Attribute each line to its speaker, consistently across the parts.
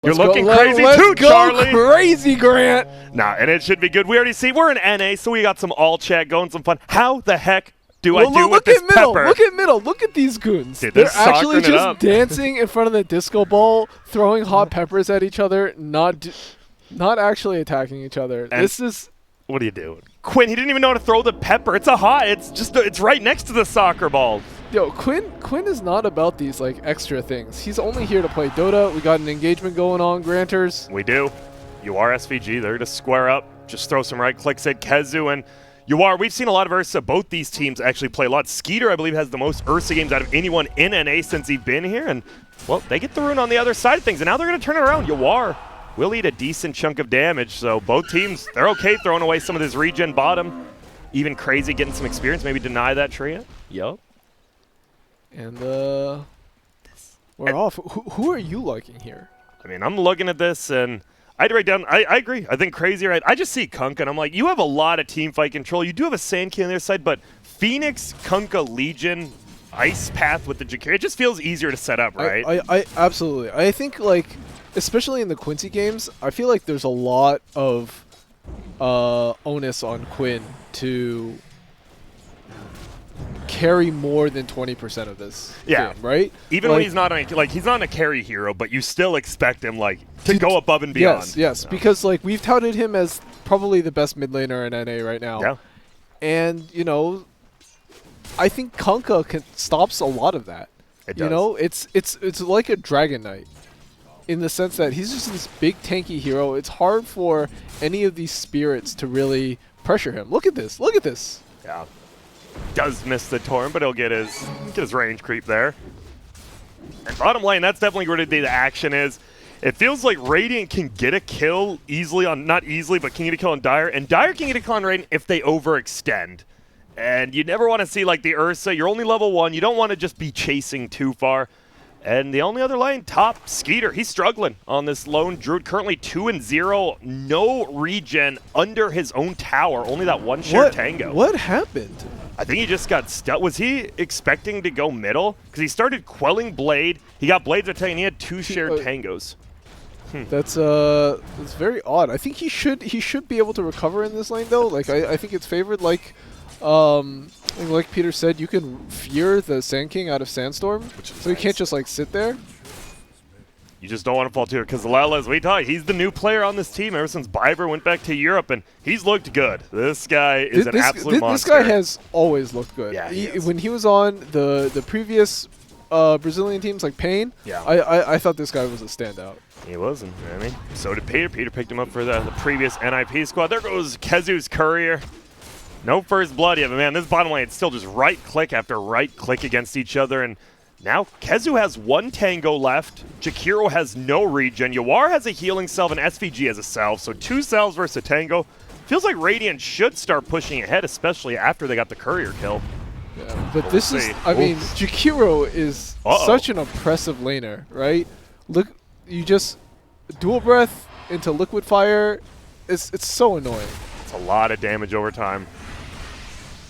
Speaker 1: You're looking crazy too, Charlie.
Speaker 2: Let's go crazy, Grant.
Speaker 1: Nah, and it should be good. We already see we're in NA, so we got some all chat going, some fun. How the heck do I do with this pepper?
Speaker 2: Look at middle. Look at these goons.
Speaker 1: Dude,
Speaker 2: they're actually just dancing in front of the disco ball, throwing hot peppers at each other, not actually attacking each other.
Speaker 1: And
Speaker 2: this is.
Speaker 1: What are you doing? Quinn, he didn't even know how to throw the pepper. It's a hot. It's right next to the soccer ball.
Speaker 2: Yo, Quinn is not about these like extra things. He's only here to play Dota. We got an engagement going on, Granters.
Speaker 1: We do. You are SVG. They're to square up. Just throw some right clicks at KheZu and you are. We've seen a lot of Ursa. Both these teams actually play a lot. Skeeter, I believe, has the most Ursa games out of anyone in NA since he's been here. And, well, they get the rune on the other side of things. And now they're going to turn it around. Yawar will eat a decent chunk of damage. So both teams, they're okay throwing away some of this regen bottom. Even Crazy getting some experience. Maybe deny that Tria. Yup.
Speaker 2: And we're off. Who are you liking here?
Speaker 1: I mean, I'm looking at this, and I'd write down. I agree. I think Crazy, right? I just see Kunkka, and I'm like, you have a lot of team fight control. You do have a Sand King on their side, but Phoenix, Kunkka, Legion, Ice Path with the Jakir, it just feels easier to set up, right?
Speaker 2: I absolutely. I think, like, especially in the Quincy games, I feel like there's a lot of onus on Quinn to carry more than 20% of this game, right?
Speaker 1: Even when he's not he's not a carry hero, but you still expect him to go above and beyond.
Speaker 2: Yes, because we've touted him as probably the best mid laner in NA right now.
Speaker 1: Yeah.
Speaker 2: And I think Kunkka stops a lot of that.
Speaker 1: It does.
Speaker 2: It's like a Dragon Knight in the sense that he's just this big tanky hero. It's hard for any of these spirits to really pressure him. Look at this. Look at this.
Speaker 1: Yeah. Does miss the Torn, but he'll get his range creep there. And bottom lane, that's definitely where the action is. It feels like Radiant can get a kill easily on, not easily, but can get a kill on Dire. And Dire can get a kill on Radiant if they overextend. And you never want to see the Ursa. You're only level 1. You don't want to just be chasing too far. And the only other lane, top, Skeeter. He's struggling on this lone Druid. Currently 2-0. No regen under his own tower. Only that one share Tango.
Speaker 2: What happened?
Speaker 1: I think he just got stuck. Was he expecting to go middle? Because he started quelling Blade. He got Blades attacking. He had 2 shared Tangos.
Speaker 2: That's very odd. I think he should be able to recover in this lane though. I think it's favored like Peter said, you can fear the Sand King out of Sandstorm, so you can't just sit there.
Speaker 1: You just don't want to fall to it because Lala, as we talked, he's the new player on this team ever since Biver went back to Europe, and he's looked good. This guy is an absolute monster.
Speaker 2: This guy has always looked good.
Speaker 1: Yeah,
Speaker 2: when he was on the previous Brazilian teams like Pain, I thought this guy was a standout.
Speaker 1: He wasn't. I mean, so did Peter. Peter picked him up for the previous NIP squad. There goes KheZu's courier. No first blood yet, but man, this bottom lane, it's still just right click after right click against each other, and now KheZu has 1 Tango left. Jakiro has no regen. Yawar has a healing salve, and SVG has a salve, so 2 salves versus a Tango. Feels like Radiant should start pushing ahead, especially after they got the courier kill.
Speaker 2: Yeah, but this is, I mean, Jakiro is such an oppressive laner, right? Look, you just dual breath into liquid fire. It's so annoying.
Speaker 1: It's a lot of damage over time.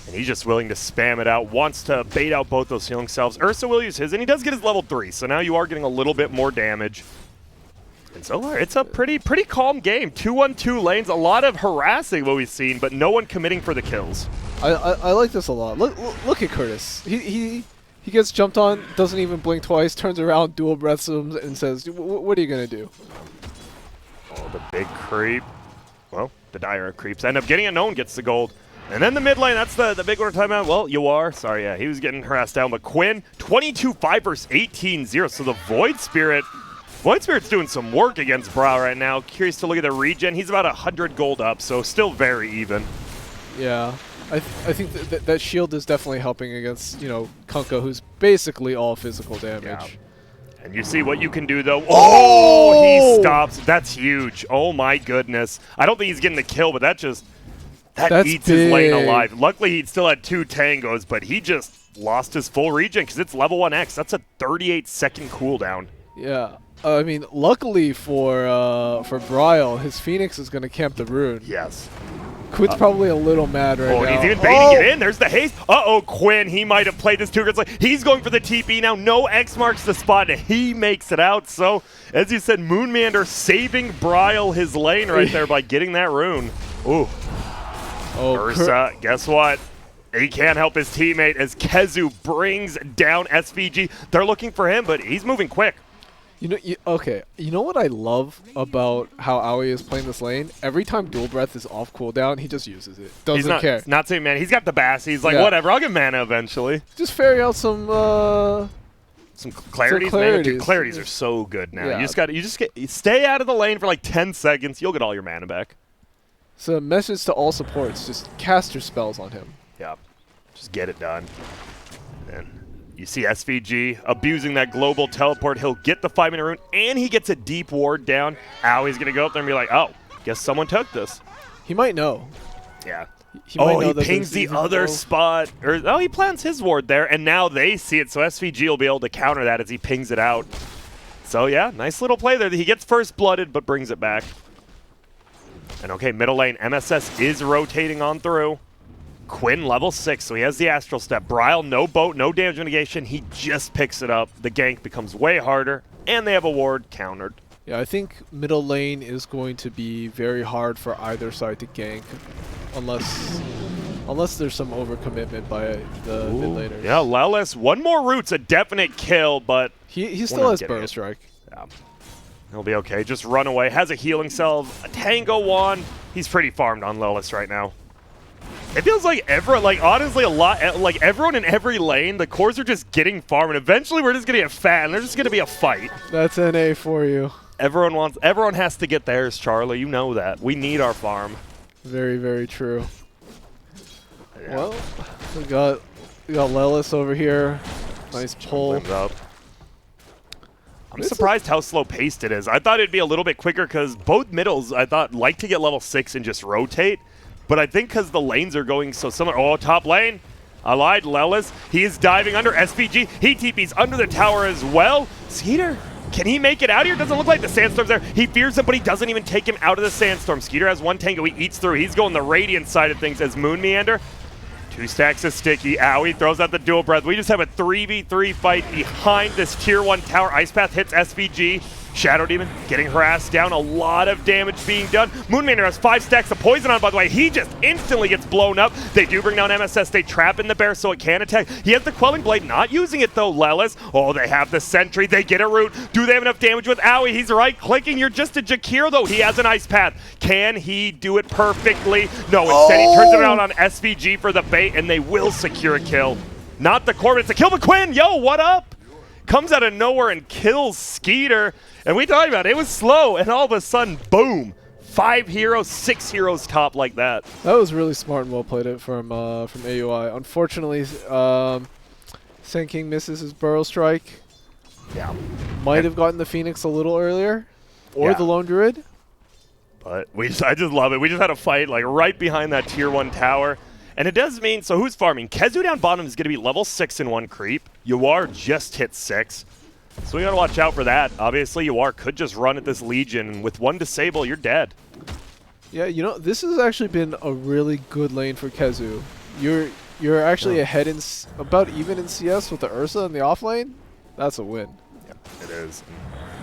Speaker 1: And he's just willing to spam it out, wants to bait out both those healing salves. Ursa will use his, and he does get his level 3, so now you are getting a little bit more damage. And so it's a pretty calm game. 2-on-2 lanes, a lot of harassing what we've seen, but no one committing for the kills.
Speaker 2: I like this a lot. Look at Curtis. He gets jumped on, doesn't even blink twice, turns around, dual breaths him, and says, what are you going to do?
Speaker 1: Oh, the big creep. Well, the dire creeps end up getting a known, gets the gold. And then the mid lane, that's the big order timeout. Well, you are. Sorry, yeah, he was getting harassed down. But Quinn, 22-5 versus 18-0. So the Void Spirit's doing some work against Brow right now. Curious to look at the regen. He's about 100 gold up, so still very even.
Speaker 2: Yeah, I think that shield is definitely helping against, Kunkka, who's basically all physical damage.
Speaker 1: Yeah. And you see what you can do, though. Oh, he stops. That's huge. Oh, my goodness. I don't think he's getting the kill, but that eats his lane alive. Luckily, he still had 2 Tangos, but he just lost his full regen because it's level 1x. That's a 38-second cooldown.
Speaker 2: Yeah. I mean, luckily for Bryle, his Phoenix is going to camp the rune.
Speaker 1: Yes.
Speaker 2: Quinn's probably a little mad right now.
Speaker 1: And he's even baiting it in. There's the haste. Uh-oh, Quinn. He might have played this too aggressively. He's going for the TP now. No X marks the spot, and he makes it out. So, as you said, Moonmander saving Bryle his lane right there by getting that rune. Ooh.
Speaker 2: Oh,
Speaker 1: Ursa, guess what? He can't help his teammate as KheZu brings down SVG. They're looking for him, but he's moving quick.
Speaker 2: Okay, you know what I love about how Aoi is playing this lane? Every time Dual Breath is off cooldown, he just uses it. Doesn't care.
Speaker 1: He's not saying mana. He's got the bass. He's like, whatever, I'll get mana eventually.
Speaker 2: Just ferry out some
Speaker 1: clarities. Man, dude, clarities are so good now.
Speaker 2: Yeah.
Speaker 1: You stay out of the lane for like 10 seconds. You'll get all your mana back.
Speaker 2: So a message to all supports: just cast your spells on him.
Speaker 1: Yeah, just get it done. And you see SVG abusing that global teleport. He'll get the 5-minute rune, and he gets a deep ward down. Aoi's going to go up there and be like, oh, guess someone took this.
Speaker 2: He might know.
Speaker 1: Yeah.
Speaker 2: He might know
Speaker 1: he pings the other spot. He plants his ward there, and now they see it, so SVG will be able to counter that as he pings it out. So, yeah, nice little play there. He gets first blooded, but brings it back. And, okay, middle lane, MSS is rotating on through. Quinn level 6, so he has the Astral Step. Bryle, no boat, no damage mitigation. He just picks it up. The gank becomes way harder, and they have a ward countered.
Speaker 2: Yeah, I think middle lane is going to be very hard for either side to gank, unless there's some overcommitment by the mid laners.
Speaker 1: Yeah, Lelis, one more root's a definite kill, but
Speaker 2: he still has Burrow Strike.
Speaker 1: Yeah. He'll be okay. Just run away. Has a healing salve, a Tango wand. He's pretty farmed on Lelis right now. It feels like honestly, everyone in every lane, the cores are just getting farmed, and eventually we're just gonna get fat, and there's just gonna be a fight.
Speaker 2: That's NA for you.
Speaker 1: Everyone has to get theirs, Charlie. You know that. We need our farm.
Speaker 2: Very, very true.
Speaker 1: Yeah.
Speaker 2: Well, we got Lelis over here. Nice pull.
Speaker 1: Up. I'm surprised how slow paced it is. I thought it'd be a little bit quicker because both middles I thought like to get level 6 and just rotate. But I think because the lanes are going so similar. Oh, top lane. I lied. Lelis. He is diving under SVG. He TP's under the tower as well. Skeeter, can he make it out here? Doesn't look like the Sandstorm's there. He fears him, but he doesn't even take him out of the Sandstorm. Skeeter has one tango. He eats through. He's going the Radiant side of things as Moon Meander. 2 stacks of sticky. Aoi throws out the dual breath. We just have a 3v3 fight behind this tier 1 tower. Ice Path hits SVG. Shadow Demon getting harassed down. A lot of damage being done. Moonmander has 5 stacks of poison on, by the way. He just instantly gets blown up. They do bring down MSS. They trap in the bear so it can attack. He has the Quelling Blade, not using it though, Lelis. Oh, they have the Sentry. They get a root. Do they have enough damage with Aoi? He's right-clicking. You're just a Jakir though. He has an Ice Path. Can he do it perfectly? No, instead he turns it out on SVG for the bait, and they will secure a kill. Not the Corbin, it's a kill, McQuinn. Yo, what up? Comes out of nowhere and kills Skeeter. And we talked about it. It was slow, and all of a sudden, boom. 5 heroes, 6 heroes top like that.
Speaker 2: That was really smart and well played it from AUI. Unfortunately, Sand King misses his Burrow Strike.
Speaker 1: Yeah.
Speaker 2: Might have gotten the Phoenix a little earlier. Or the Lone Druid.
Speaker 1: But I just love it. We just had a fight like right behind that tier 1 tower. And it does mean, so who's farming? KheZu down bottom is going to be level 6 in 1 creep. Yawar just hit 6. So we got to watch out for that. Obviously, Yawar could just run at this Legion, and with 1 disable, you're dead.
Speaker 2: Yeah, you know, this has actually been a really good lane for KheZu. You're actually ahead in about even in CS with the Ursa in the off lane. That's a win.
Speaker 1: Yeah, it is.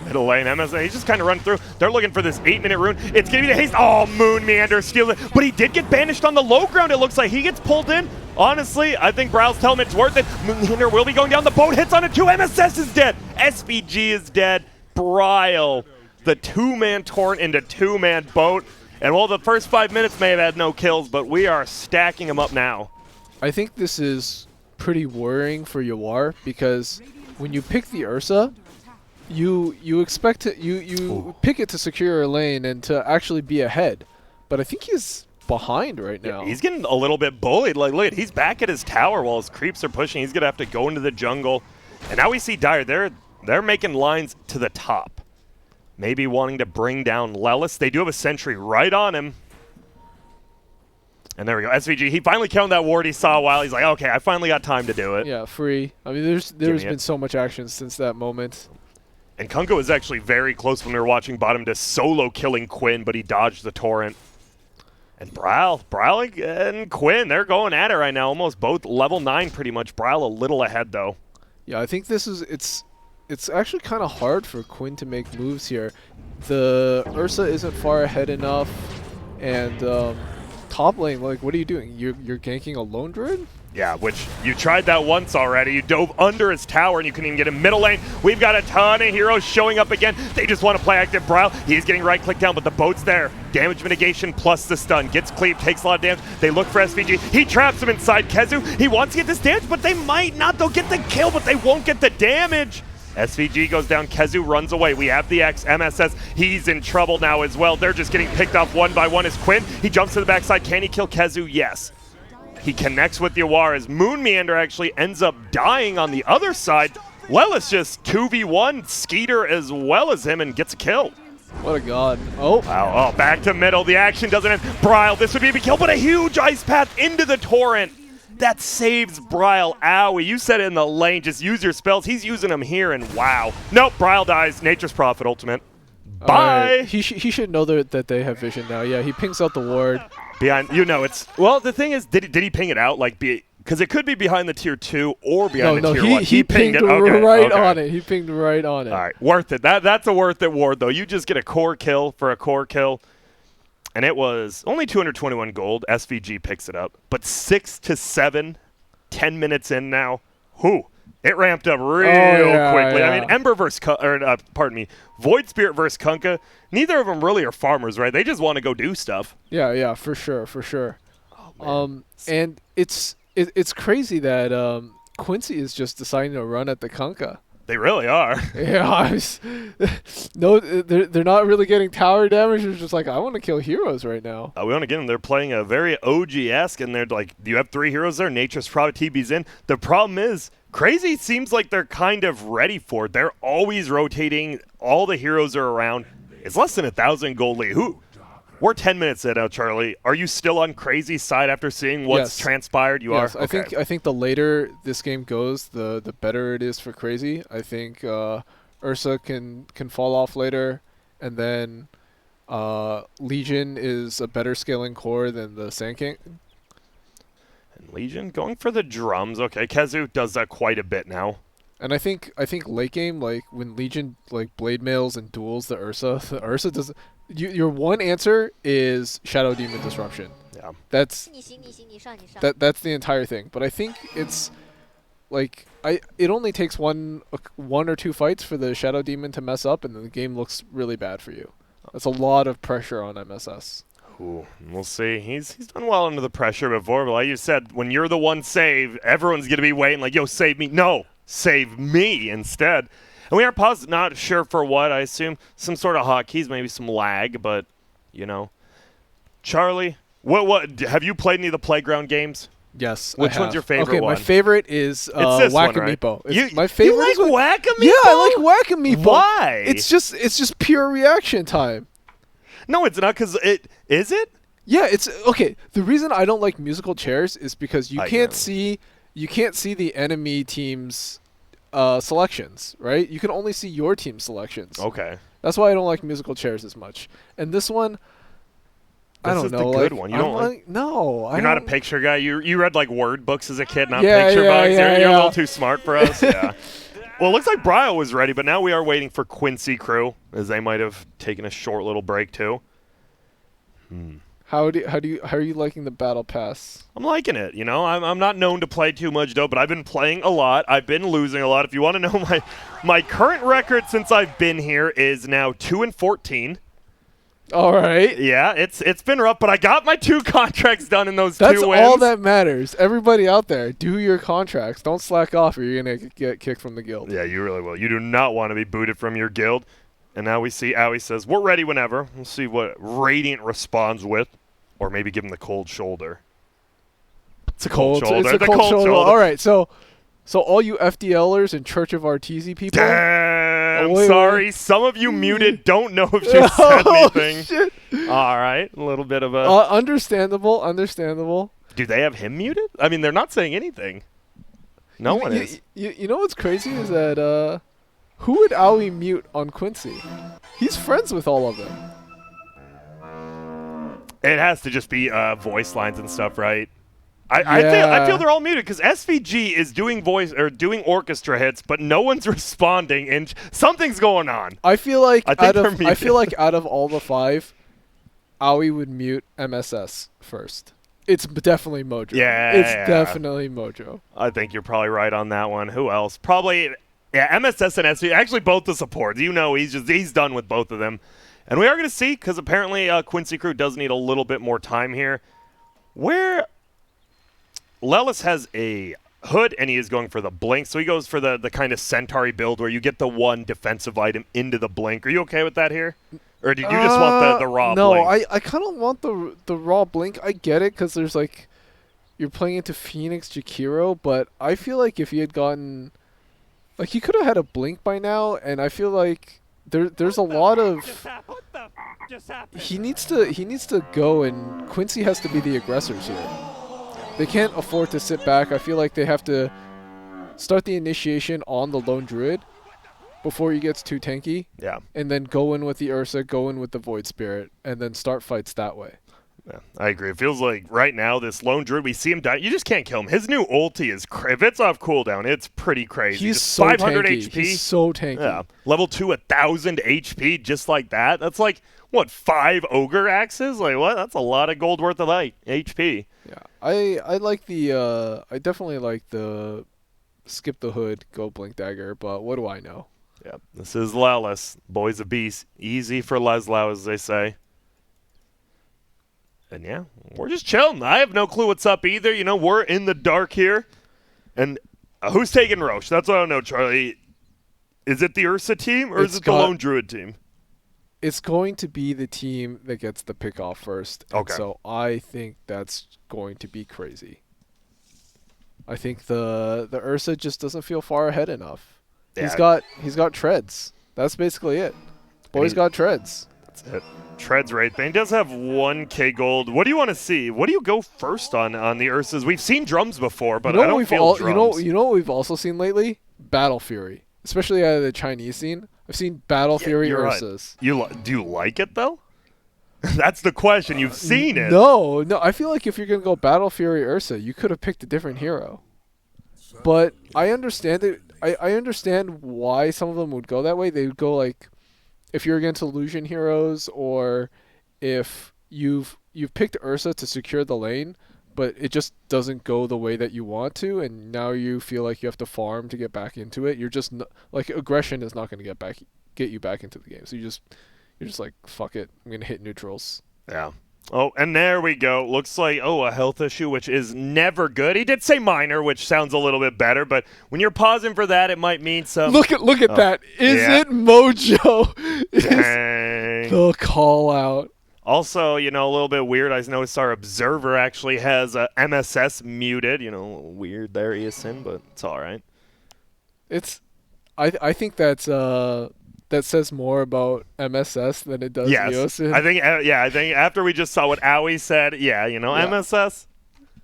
Speaker 1: Middle lane, MSA, he's just kind of run through. They're looking for this 8-minute rune. It's going to be the haste. Oh, Moon Meander steals it. But he did get banished on the low ground, it looks like. He gets pulled in. Honestly, I think Bryle's telling him it's worth it. Moon Meander will be going down. The boat hits on it too. MSS is dead. SVG is dead. Bryle, the 2-man torrent into 2-man boat. And while the first 5 minutes may have had no kills, but we are stacking them up now.
Speaker 2: I think this is pretty worrying for Yawar because when you pick the Ursa, you expect to you pick it to secure a lane and to actually be ahead, but I think he's behind right now.
Speaker 1: Yeah, he's getting a little bit bullied. Like, look, he's back at his tower while his creeps are pushing. He's gonna have to go into the jungle, and now we see Dire. They're making lines to the top, maybe wanting to bring down Lelis. They do have a sentry right on him. And there we go, SVG. He finally killed that ward he saw a while. He's like, okay, I finally got time to do it.
Speaker 2: Yeah, free. I mean, there's been so much action since that moment.
Speaker 1: And Kunko was actually very close when we were watching bottom to solo killing Quinn, but he dodged the torrent. And Braille and Quinn, they're going at it right now. Almost both level 9 pretty much. Braille a little ahead though.
Speaker 2: Yeah, I think it's actually kind of hard for Quinn to make moves here. The Ursa isn't far ahead enough, and top lane, like, what are you doing? You're ganking a lone druid?
Speaker 1: Yeah, which you tried that once already. You dove under his tower and you couldn't even get in middle lane. We've got a ton of heroes showing up again. They just want to play active Braille. He's getting right click down, but the boat's there. Damage mitigation plus the stun. Gets cleaved, takes a lot of damage. They look for SVG. He traps him inside KheZu. He wants to get this damage, but they might not. They'll get the kill, but they won't get the damage. SVG goes down, KheZu runs away. We have the X, MSS, he's in trouble now as well. They're just getting picked off one by one as Quinn. He jumps to the backside. Can he kill KheZu? Yes. He connects with Yawar as Moon Meander actually ends up dying on the other side. Lelis just 2v1 Skeeter as well as him and gets a kill.
Speaker 2: What a god. Oh.
Speaker 1: Wow, back to middle. The action doesn't end. Braille, this would be a big kill, but a huge ice path into the torrent. That saves Braille. Owie, you said it in the lane. Just use your spells. He's using them here, and wow. Nope, Braille dies. Nature's Prophet ultimate. Bye.
Speaker 2: He should know that they have vision now. Yeah, he pings out the ward.
Speaker 1: Behind, it's, well, the thing is, did he ping it out? Like, because it could be behind the tier 2 or behind the tier 1.
Speaker 2: He pinged it right on it. He pinged right on it.
Speaker 1: All right, worth it. That's a worth it ward, though. You just get a core kill for a core kill. And it was only 221 gold. SVG picks it up. But 6 to 7, 10 minutes in now. It ramped up real quickly.
Speaker 2: Yeah.
Speaker 1: I mean, Ember versus, Void Spirit versus Kunkka. Neither of them really are farmers, right? They just want to go do stuff.
Speaker 2: Yeah, for sure.
Speaker 1: Oh, man.
Speaker 2: And it's crazy that Quincy is just deciding to run at the Kunkka.
Speaker 1: They really are.
Speaker 2: Yeah, no, they're not really getting tower damage. They're just like, I want to kill heroes right now.
Speaker 1: We want to get them. They're playing a very OG-esque, and they're like, you have 3 heroes there. Nature's Prophet TB's in. The problem is, Crazy seems like they're kind of ready for it. They're always rotating. All the heroes are around. It's less than 1,000 gold lead. We're 10 minutes in now, Charlie. Are you still on Crazy's side after seeing what's transpired? You are?
Speaker 2: Okay. I think the later this game goes, the better it is for Crazy. I think Ursa can fall off later, and then Legion is a better scaling core than the Sand King.
Speaker 1: And Legion going for the drums. Okay, KheZu does that quite a bit now.
Speaker 2: And I think late game, like when Legion like blade mails and duels the Ursa does. Your one answer is Shadow Demon Disruption.
Speaker 1: Yeah.
Speaker 2: That's the entire thing. But I think it's like it only takes one or two fights for the Shadow Demon to mess up, and then the game looks really bad for you. That's a lot of pressure on MSS.
Speaker 1: Ooh, we'll see. He's done well under the pressure before, but like you said, when you're the one saved, everyone's gonna be waiting like, yo, save me. No, save me instead. And we are paused, not sure for what, I assume. Some sort of hotkeys, maybe some lag, but, Charlie, what have you played any of the Playground games?
Speaker 2: Yes,
Speaker 1: Which one's your favorite one?
Speaker 2: Okay, my favorite is Whack-A-Meepo.
Speaker 1: Right?
Speaker 2: My favorite
Speaker 1: you like Whack-A-Meepo?
Speaker 2: Yeah, I like Whack-A-Meepo.
Speaker 1: Why?
Speaker 2: It's just pure reaction time.
Speaker 1: No, it's not, because is it?
Speaker 2: Yeah, it's okay. The reason I don't like musical chairs is because you can't see the enemy team's selections, right? You can only see your team selections.
Speaker 1: Okay.
Speaker 2: That's why I don't like musical chairs as much. And this one, I don't know.
Speaker 1: This is the good one. You don't like?
Speaker 2: No,
Speaker 1: you're not a picture guy. You read like word books as a kid, not
Speaker 2: Yeah,
Speaker 1: picture
Speaker 2: yeah,
Speaker 1: books.
Speaker 2: yeah,
Speaker 1: You're a
Speaker 2: yeah.
Speaker 1: little too smart for us. Yeah. Well, it looks like Brio was ready, but now we are waiting for Quincy crew, as they might have taken a short little break too.
Speaker 2: How are you liking the battle pass?
Speaker 1: I'm liking it. I'm not known to play too much though, but I've been playing a lot. I've been losing a lot. If you want to know my current record since I've been here is now 2-14.
Speaker 2: All right.
Speaker 1: Yeah, it's been rough, but I got my 2 contracts done in those 2 wins.
Speaker 2: That's all that matters. Everybody out there, do your contracts. Don't slack off or you're going to get kicked from the guild.
Speaker 1: Yeah, you really will. You do not want to be booted from your guild. And now we see Owie says, we're ready whenever. We'll see what Radiant responds with. Or maybe give him the cold shoulder.
Speaker 2: It's a cold shoulder. It's a cold shoulder. All right, so all you FDLers and Church of Arteezy people.
Speaker 1: Damn, sorry. Some of you muted don't know if you said anything.
Speaker 2: Shit.
Speaker 1: All right, a little bit of a...
Speaker 2: Understandable.
Speaker 1: Do they have him muted? I mean, they're not saying anything. No one is.
Speaker 2: You know what's crazy is that... who would Owie mute on Quincy? He's friends with all of them.
Speaker 1: It has to just be voice lines and stuff, right? I feel they're all muted because SVG is doing voice or doing orchestra hits, but no one's responding, and something's going on.
Speaker 2: I feel like
Speaker 1: I feel like
Speaker 2: out of all the 5, Aoi would mute MSS first. It's definitely Mojo.
Speaker 1: Yeah,
Speaker 2: it's definitely Mojo.
Speaker 1: I think you're probably right on that one. Who else? Probably MSS and SVG. Actually, both the supports. You know, he's done with both of them, and we are going to see because apparently Quincy Crew does need a little bit more time here. Where Lelis has a hood, and he is going for the blink, so he goes for the kind of Centauri build where you get the one defensive item into the blink. Are you okay with that here? Or did you just want the raw blink?
Speaker 2: No, I kind of want the raw blink. I get it, because there's like, you're playing into Phoenix Jakiro, but I feel like if he had gotten, like, he could have had a blink by now, and I feel like there's a lot of, he needs to go, and Quincy has to be the aggressors here. They can't afford to sit back. I feel like they have to start the initiation on the Lone Druid before he gets too tanky.
Speaker 1: Yeah.
Speaker 2: And then go in with the Ursa, go in with the Void Spirit, and then start fights that way.
Speaker 1: Yeah, I agree. It feels like right now this Lone Druid, we see him die. You just can't kill him. His new ulti is if it's off cooldown, it's pretty crazy.
Speaker 2: He's
Speaker 1: just
Speaker 2: so
Speaker 1: 500
Speaker 2: tanky.
Speaker 1: HP.
Speaker 2: He's so tanky.
Speaker 1: Yeah. Level 2, 1,000 HP just like that. That's like, what, 5 Ogre axes? Like, what? That's a lot of gold worth of HP.
Speaker 2: Yeah. I like the, I definitely like the skip the hood, go blink dagger, but what do I know?
Speaker 1: Yeah. This is Lelis. Boys of Beast. Easy for Leslau, as they say. And yeah, we're just chilling. I have no clue what's up either. You know, we're in the dark here. And who's taking Roche? That's what I don't know, Charlie. Is it the Ursa team or is it the Lone Druid team?
Speaker 2: It's going to be the team that gets the pick off first.
Speaker 1: Okay.
Speaker 2: So I think that's going to be crazy. I think the Ursa just doesn't feel far ahead enough.
Speaker 1: Yeah.
Speaker 2: He's got treads. That's basically it. Boy's got treads.
Speaker 1: That's it. Treads right there. He does have 1k gold. What do you want to see? What do you go first on the Ursas? We've seen drums before, but I don't feel drums.
Speaker 2: You know what we've also seen lately? Battle Fury. Especially out of the Chinese scene. I've seen Battle Fury Ursas.
Speaker 1: Right. Do you like it, though? That's the question. You've seen it.
Speaker 2: No. I feel like if you're going to go Battle Fury Ursa, you could have picked a different hero. But I understand it. I understand why some of them would go that way. They would go like, if you're against illusion heroes, or if you've picked Ursa to secure the lane, but it just doesn't go the way that you want to, and now you feel like you have to farm to get back into it. You're just like, aggression is not going to get you back into the game. So you're just like, fuck it, I'm going to hit neutrals.
Speaker 1: Yeah. Oh, and there we go. Looks like, a health issue, which is never good. He did say minor, which sounds a little bit better, but when you're pausing for that, it might mean some...
Speaker 2: Look at that. Is it Mojo?
Speaker 1: Dang.
Speaker 2: The call out.
Speaker 1: Also, a little bit weird. I noticed our observer actually has MSS muted. Weird there, ESN, but it's all right.
Speaker 2: I think that's that says more about MSS than it does EOSIN.
Speaker 1: I think after we just saw what Aoi said, MSS,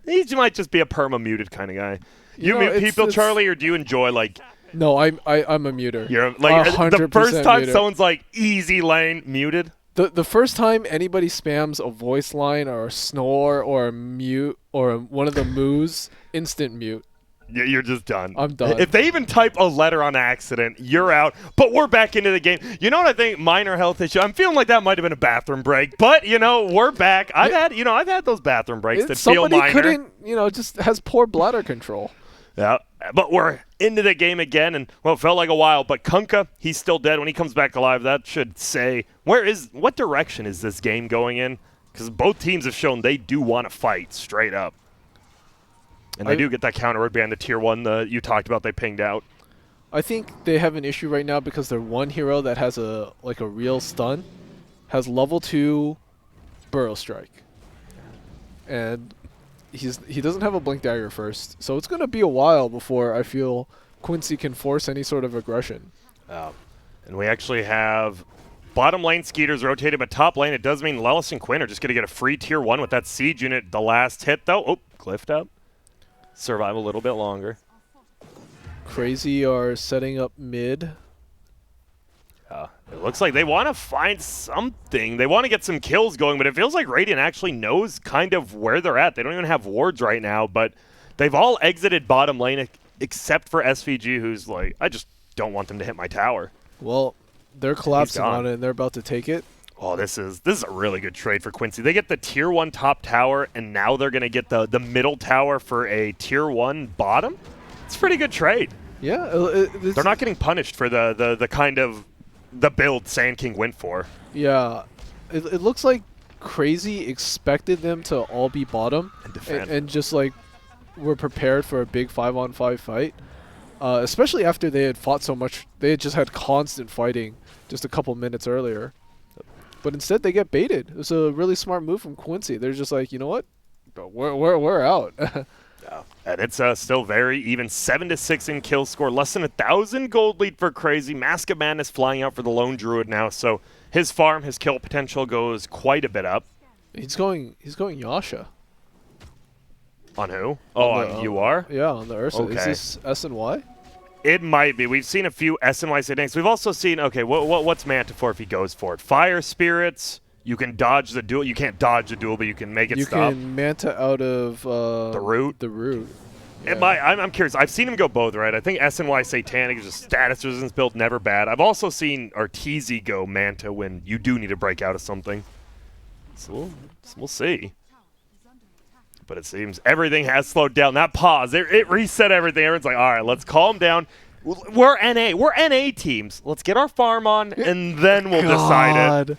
Speaker 1: he might just be a perma muted kind of guy. You mute people, Charlie, or do you enjoy like?
Speaker 2: No, I'm a muter.
Speaker 1: You're like 100% the first time
Speaker 2: muted.
Speaker 1: Someone's like easy lane muted.
Speaker 2: The first time anybody spams a voice line or a snore or a mute or one of the moos, instant mute.
Speaker 1: You're just done.
Speaker 2: I'm done.
Speaker 1: If they even type a letter on accident, you're out. But we're back into the game. You know what I think? Minor health issue. I'm feeling like that might have been a bathroom break. But, we're back. I've had those bathroom breaks that feel minor.
Speaker 2: Somebody couldn't, just has poor bladder control.
Speaker 1: Yeah. But we're into the game again. And, it felt like a while. But Kunkka, he's still dead. When he comes back alive, that should say, what direction is this game going in? Because both teams have shown they do want to fight straight up. And they do get that counter behind the tier 1 you talked about they pinged out.
Speaker 2: I think they have an issue right now because their one hero that has a real stun has level 2 Burrow Strike. And he doesn't have a Blink Dagger first. So it's going to be a while before I feel Quincy can force any sort of aggression.
Speaker 1: And we actually have bottom lane Skeeters rotated, but top lane it does mean Lelis and Quinn are just going to get a free tier 1 with that siege unit. The last hit though. Oh, cliffed up. Survive a little bit longer.
Speaker 2: Crazy are setting up mid.
Speaker 1: It looks like they want to find something. They want to get some kills going, but it feels like Radiant actually knows kind of where they're at. They don't even have wards right now, but they've all exited bottom lane except for SVG, who's like, I just don't want them to hit my tower.
Speaker 2: Well, they're collapsing on it, and they're about to take it.
Speaker 1: Oh, this is a really good trade for Quincy. They get the tier 1 top tower, and now they're going to get the middle tower for a tier 1 bottom. It's a pretty good trade.
Speaker 2: Yeah.
Speaker 1: They're not getting punished for the kind of the build Sand King went for.
Speaker 2: Yeah. It looks like CR4ZY expected them to all be bottom and just like were prepared for a big 5-on-5 fight. Especially after they had fought so much. They had just had constant fighting just a couple minutes earlier. But instead, they get baited. It was a really smart move from Quincy. They're just like, you know what? We're out.
Speaker 1: Yeah. And it's still very even, 7-6 in kill score, less than 1,000 gold lead for CR4ZY. Mask of Madness flying out for the Lone Druid now, so his farm, his kill potential goes quite a bit up.
Speaker 2: He's going Yasha.
Speaker 1: On who? Oh, on UR?
Speaker 2: Yeah, on the Ursa.
Speaker 1: Okay.
Speaker 2: Is this SNY?
Speaker 1: It might be. We've seen a few SNY settings. We've also seen, okay, what's Manta for if he goes for it? Fire Spirits. You can dodge the duel. You can't dodge the duel, but you can make it stop.
Speaker 2: You can Manta out of
Speaker 1: the root.
Speaker 2: The root.
Speaker 1: Yeah. I'm curious. I've seen him go both, right? I think SNY Satanic is a status resistance build, never bad. I've also seen Arteezy go Manta when you do need to break out of something. So we'll see. But it seems everything has slowed down. That pause, it reset everything. Everyone's like, all right, let's calm down. We're NA. We're NA teams. Let's get our farm on, and then we'll decide it.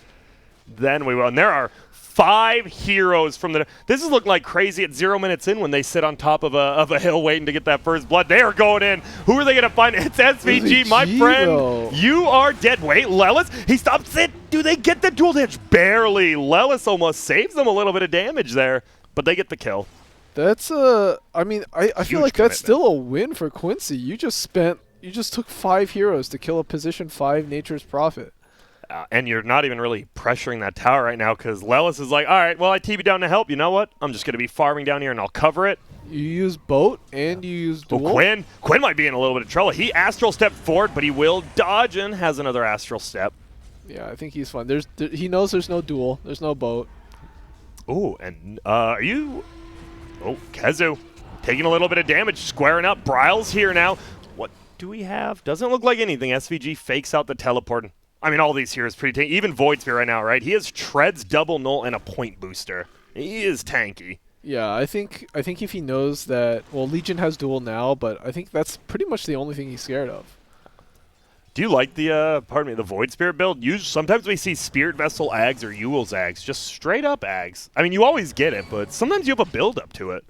Speaker 1: Then we will. And there are 5 heroes from the... This is looking like CR4ZY at 0 minutes in when they sit on top of a hill waiting to get that first blood. They are going in. Who are they going to find? It's SVG, my friend.
Speaker 2: Though.
Speaker 1: You are dead. Wait, Lelis, he stops it. Do they get the dual damage? Barely. Lelis almost saves them a little bit of damage there. But they get the kill.
Speaker 2: That's I mean, I feel like that's
Speaker 1: commitment.
Speaker 2: still a win for Quincy. You just took 5 heroes to kill a position 5 Nature's Prophet.
Speaker 1: And you're not even really pressuring that tower right now because Lelis is like, all right, well, I TB down to help. You know what? I'm just going to be farming down here and I'll cover it.
Speaker 2: You use boat and you use duel.
Speaker 1: Well, Quinn might be in a little bit of trouble. He astral stepped forward, but he will dodge and has another astral step.
Speaker 2: Yeah, I think he's fine. He knows there's no duel. There's no boat.
Speaker 1: Ooh, and are you... Oh, Kezu taking a little bit of damage, squaring up. Bryle's here now. What do we have? Doesn't look like anything. SVG fakes out the teleport. I mean, all these heroes pretty tanky. Even Void Spear right now, right? He has Treads, Double Null, and a point booster. He is tanky.
Speaker 2: Yeah, I think if he knows that... Well, Legion has duel now, but I think that's pretty much the only thing he's scared of.
Speaker 1: Do you like the, the Void Spirit build? Sometimes we see Spirit Vessel Ags or Yule's Ags, just straight up Ags. I mean, you always get it, but sometimes you have a build up to it.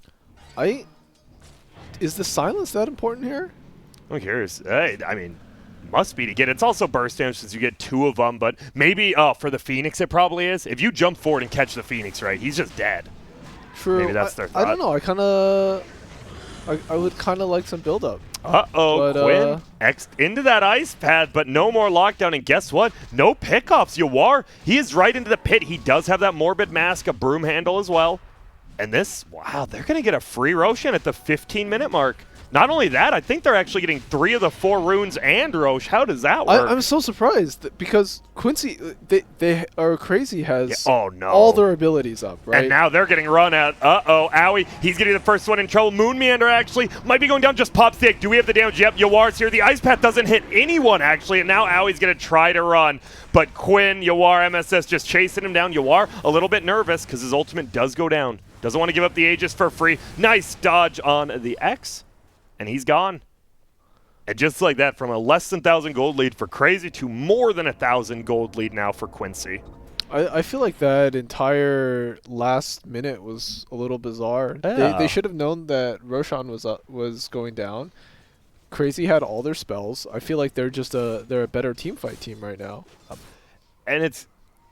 Speaker 2: Is the silence that important here?
Speaker 1: I'm curious. I mean, must be to get it. It's also burst damage since you get 2 of them, but maybe, for the Phoenix it probably is. If you jump forward and catch the Phoenix, right, he's just dead.
Speaker 2: True.
Speaker 1: Maybe that's their thought.
Speaker 2: I don't know. I would kind of like some build up.
Speaker 1: Uh-oh, Quinn into that ice pad, but no more lockdown. And guess what? No pickoffs. Yawar, he is right into the pit. He does have that Morbid Mask, a broom handle as well. And this, wow, they're going to get a free Roshan at the 15-minute mark. Not only that, I think they're actually getting 3 of the 4 runes and Rosh. How does that work?
Speaker 2: I'm so surprised because Quincy, CR4ZY has
Speaker 1: all
Speaker 2: their abilities up, right?
Speaker 1: And now they're getting run at. Uh-oh, Owie, he's getting the first one in trouble. Moon Meander actually might be going down, just pops the egg. Do we have the damage? Yep, Yawar's here. The Ice Path doesn't hit anyone, actually, and now Owie's going to try to run. But Quinn, Yawar, MSS just chasing him down. Yawar a little bit nervous because his ultimate does go down. Doesn't want to give up the Aegis for free. Nice dodge on the X. And he's gone. And just like that, from a less than 1,000 gold lead for CR4ZY to more than 1,000 gold lead now for Quincy.
Speaker 2: I feel like that entire last minute was a little bizarre.
Speaker 1: Yeah.
Speaker 2: They should have known that Roshan was going down. CR4ZY had all their spells. I feel like they're a better teamfight team right now.
Speaker 1: And it's...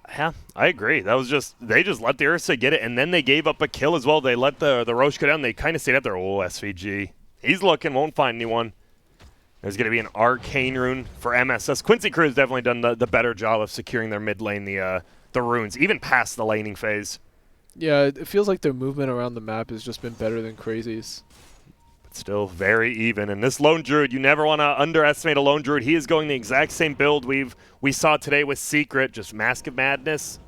Speaker 1: Yeah, I agree. That was they just let the Ursa get it, and then they gave up a kill as well. They let the Rosh go down. They kind of stayed up there. Oh, SVG. He's looking, won't find anyone. There's going to be an Arcane Rune for MSS. Quincy Crew has definitely done the better job of securing their mid lane, the runes, even past the laning phase.
Speaker 2: Yeah, it feels like their movement around the map has just been better than CR4ZY's.
Speaker 1: But still very even. And this Lone Druid, you never want to underestimate a Lone Druid. He is going the exact same build we've We saw today with Secret, just Mask of Madness,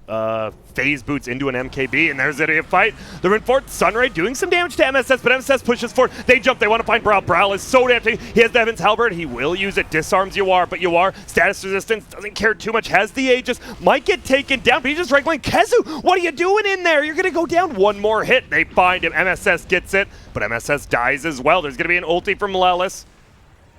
Speaker 1: phase boots into an MKB, and there's a fight. They're in fourth. Sunray doing some damage to MSS, but MSS pushes forward. They jump. They want to find Brawl. Brawl is so tempting. He has the Evans Halberd. He will use it. Disarms Yawar, but Yawar, status resistance, doesn't care too much. Has the Aegis. Might get taken down, but he's just wrangling. Kezu, what are you doing in there? You're going to go down. One more hit. They find him. MSS gets it, but MSS dies as well. There's going to be an ulti from Lelis.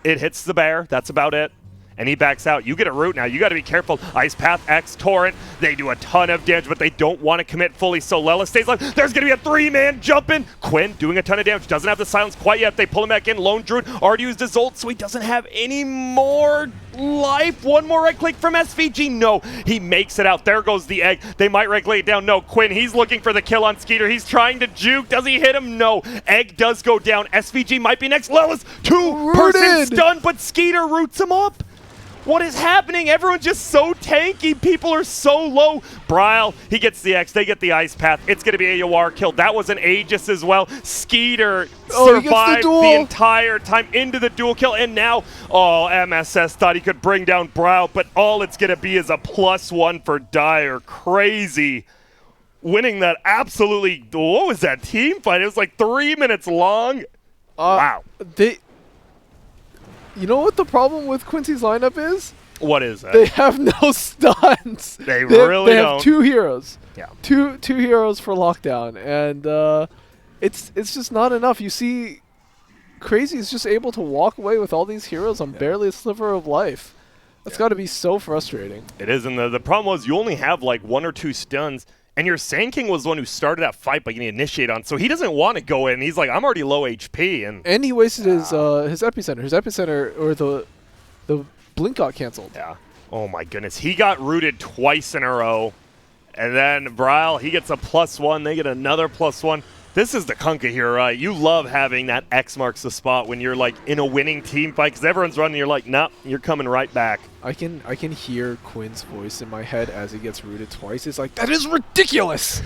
Speaker 1: It hits the bear. That's about it. And he backs out. You get a root now. You got to be careful. Ice Path, X, Torrent. They do a ton of damage, but they don't want to commit fully, so Lelis stays alive. There's going to be a 3-man jump in. Quinn doing a ton of damage. Doesn't have the silence quite yet. They pull him back in. Lone Druid already used his ult, so he doesn't have any more life. One more right click from SVG. No, he makes it out. There goes the egg. They might right click it down. No, Quinn, he's looking for the kill on Skeeter. He's trying to juke. Does he hit him? No. Egg does go down. SVG might be next. Lelis, 2-person stun, but Skeeter roots him up. What is happening? Everyone's just so tanky. People are so low. Bryle, he gets the X. They get the Ice Path. It's going to be a Yawar kill. That was an Aegis as well. Skeeter survived the entire time into the dual kill. And now, MSS thought he could bring down Bryle, but all it's going to be is a +1 for Dire. Crazy. Winning that absolutely, what was that team fight? It was like 3 minutes long. Wow.
Speaker 2: You know what the problem with Quincy's lineup is?
Speaker 1: What is that?
Speaker 2: They have no stuns.
Speaker 1: They really
Speaker 2: don't. They
Speaker 1: have
Speaker 2: 2 heroes.
Speaker 1: Yeah.
Speaker 2: Two heroes for lockdown, and it's just not enough. You see, Crazy is just able to walk away with all these heroes on barely a sliver of life. That's got to be so frustrating.
Speaker 1: It is, and the problem was you only have like 1 or 2 stuns. And your Sand King was the one who started that fight by getting initiated on, so he doesn't want to go in. He's like, I'm already low HP, and
Speaker 2: he wasted his epicenter. His epicenter, or the blink got canceled.
Speaker 1: Yeah. Oh my goodness, he got rooted twice in a row, and then Bryle, he gets a +1. They get another +1. This is the Kunkka here, right? You love having that X marks the spot when you're like in a winning team fight because everyone's running. You're like, nope, you're coming right back.
Speaker 2: I can hear Quinn's voice in my head as he gets rooted twice. It's like, that is ridiculous.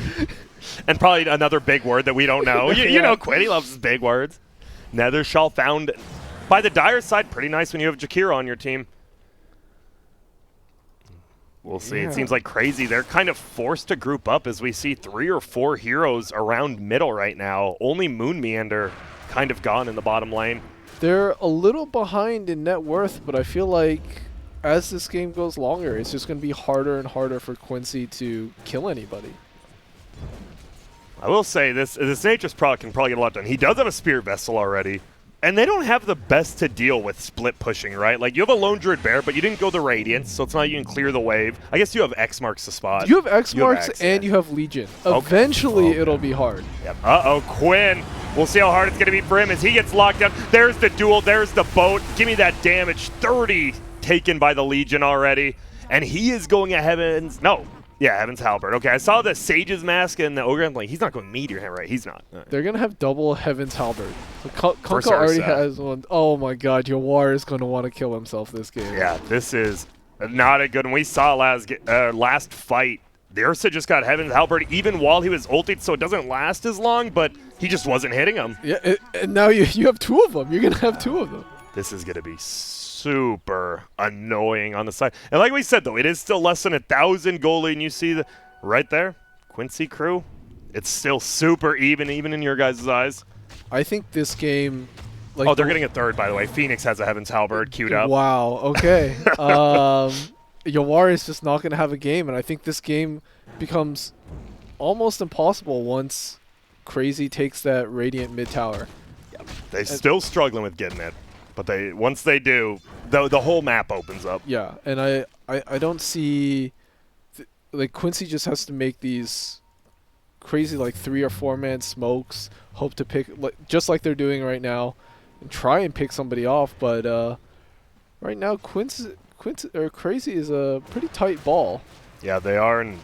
Speaker 1: And probably another big word that we don't know. You know Quinn, he loves his big words. Nethershall found by the Dire side. Pretty nice when you have Jakira on your team. We'll see. Yeah. It seems like Crazy. They're kind of forced to group up as we see 3 or 4 heroes around middle right now. Only Moon Meander kind of gone in the bottom lane.
Speaker 2: They're a little behind in net worth, but I feel like as this game goes longer, it's just going to be harder and harder for Quincy to kill anybody.
Speaker 1: I will say this Nature's product can probably get a lot done. He does have a Spirit Vessel already. And they don't have the best to deal with split pushing, right? Like, you have a Lone Druid Bear, but you didn't go the Radiance, so it's not like you can clear the wave. I guess you have X marks the spot.
Speaker 2: You have X marks and you have Legion. Okay. Eventually, it'll be hard.
Speaker 1: Yep. Uh-oh, Quinn. We'll see how hard it's going to be for him as he gets locked down. There's the duel. There's the boat. Give me that damage. 30 taken by the Legion already. And he is going at Heaven's... No. Yeah, Heaven's Halberd. Okay, I saw the Sage's Mask and the Ogre. I'm like, he's not going Meteor Hand, right? He's not.
Speaker 2: They're going to have double Heaven's Halberd. So Kunkka already has one. Oh my god, Yawar is going to want to kill himself this game.
Speaker 1: Yeah, this is not a good one. We saw last fight. The Ursa just got Heaven's Halberd even while he was ulted, so it doesn't last as long, but he just wasn't hitting him.
Speaker 2: Yeah, and now you have 2 of them. You're going to have 2 of them.
Speaker 1: This is going to be super annoying on the side. And like we said, though, it is still less than 1,000 goal lead, and you see right there, Quincy crew, it's still super even in your guys' eyes.
Speaker 2: I think this game... Like
Speaker 1: they're getting a third, by the way. Phoenix has a Heaven's Halberd queued up.
Speaker 2: Wow, okay. Yawar is just not going to have a game, and I think this game becomes almost impossible once Crazy takes that Radiant mid tower.
Speaker 1: Yep. They're still struggling with getting it. But once they do, the whole map opens up.
Speaker 2: Yeah, and I don't see... like, Quincy just has to make these crazy, like, 3 or 4-man smokes, hope to pick... just like they're doing right now, and try and pick somebody off, but right now, Crazy is a pretty tight ball.
Speaker 1: Yeah, they are, and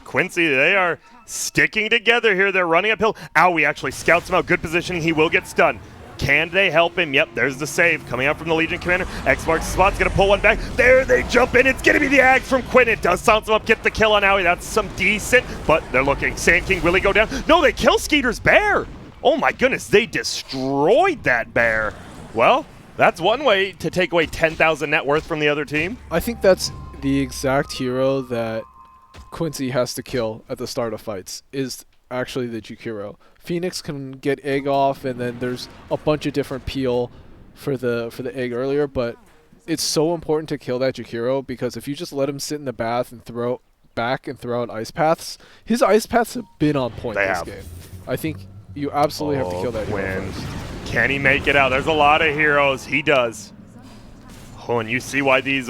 Speaker 1: Quincy, they are sticking together here. They're running uphill. Owie actually scouts him out. Good positioning. He will get stunned. Can they help him? Yep, there's the save coming out from the Legion Commander. X marks the spot. It's going to pull one back. There they jump in. It's going to be the Ags from Quinn. It does silence him up. Get the kill on Owie. That's some decent, but they're looking. Sand King, will he go down? No, they kill Skeeter's bear. Oh my goodness, they destroyed that bear. Well, that's one way to take away 10,000 net worth from the other team.
Speaker 2: I think that's the exact hero that Quincy has to kill at the start of fights is actually the Jakiro. Phoenix can get egg off, and then there's a bunch of different peel for the egg earlier, but it's so important to kill that Jakiro, because if you just let him sit in the bath and throw back and throw out ice paths, his ice paths have been on point this game. I think you absolutely have to kill that hero first.
Speaker 1: Can he make it out? There's a lot of heroes. He does. Oh, and you see why these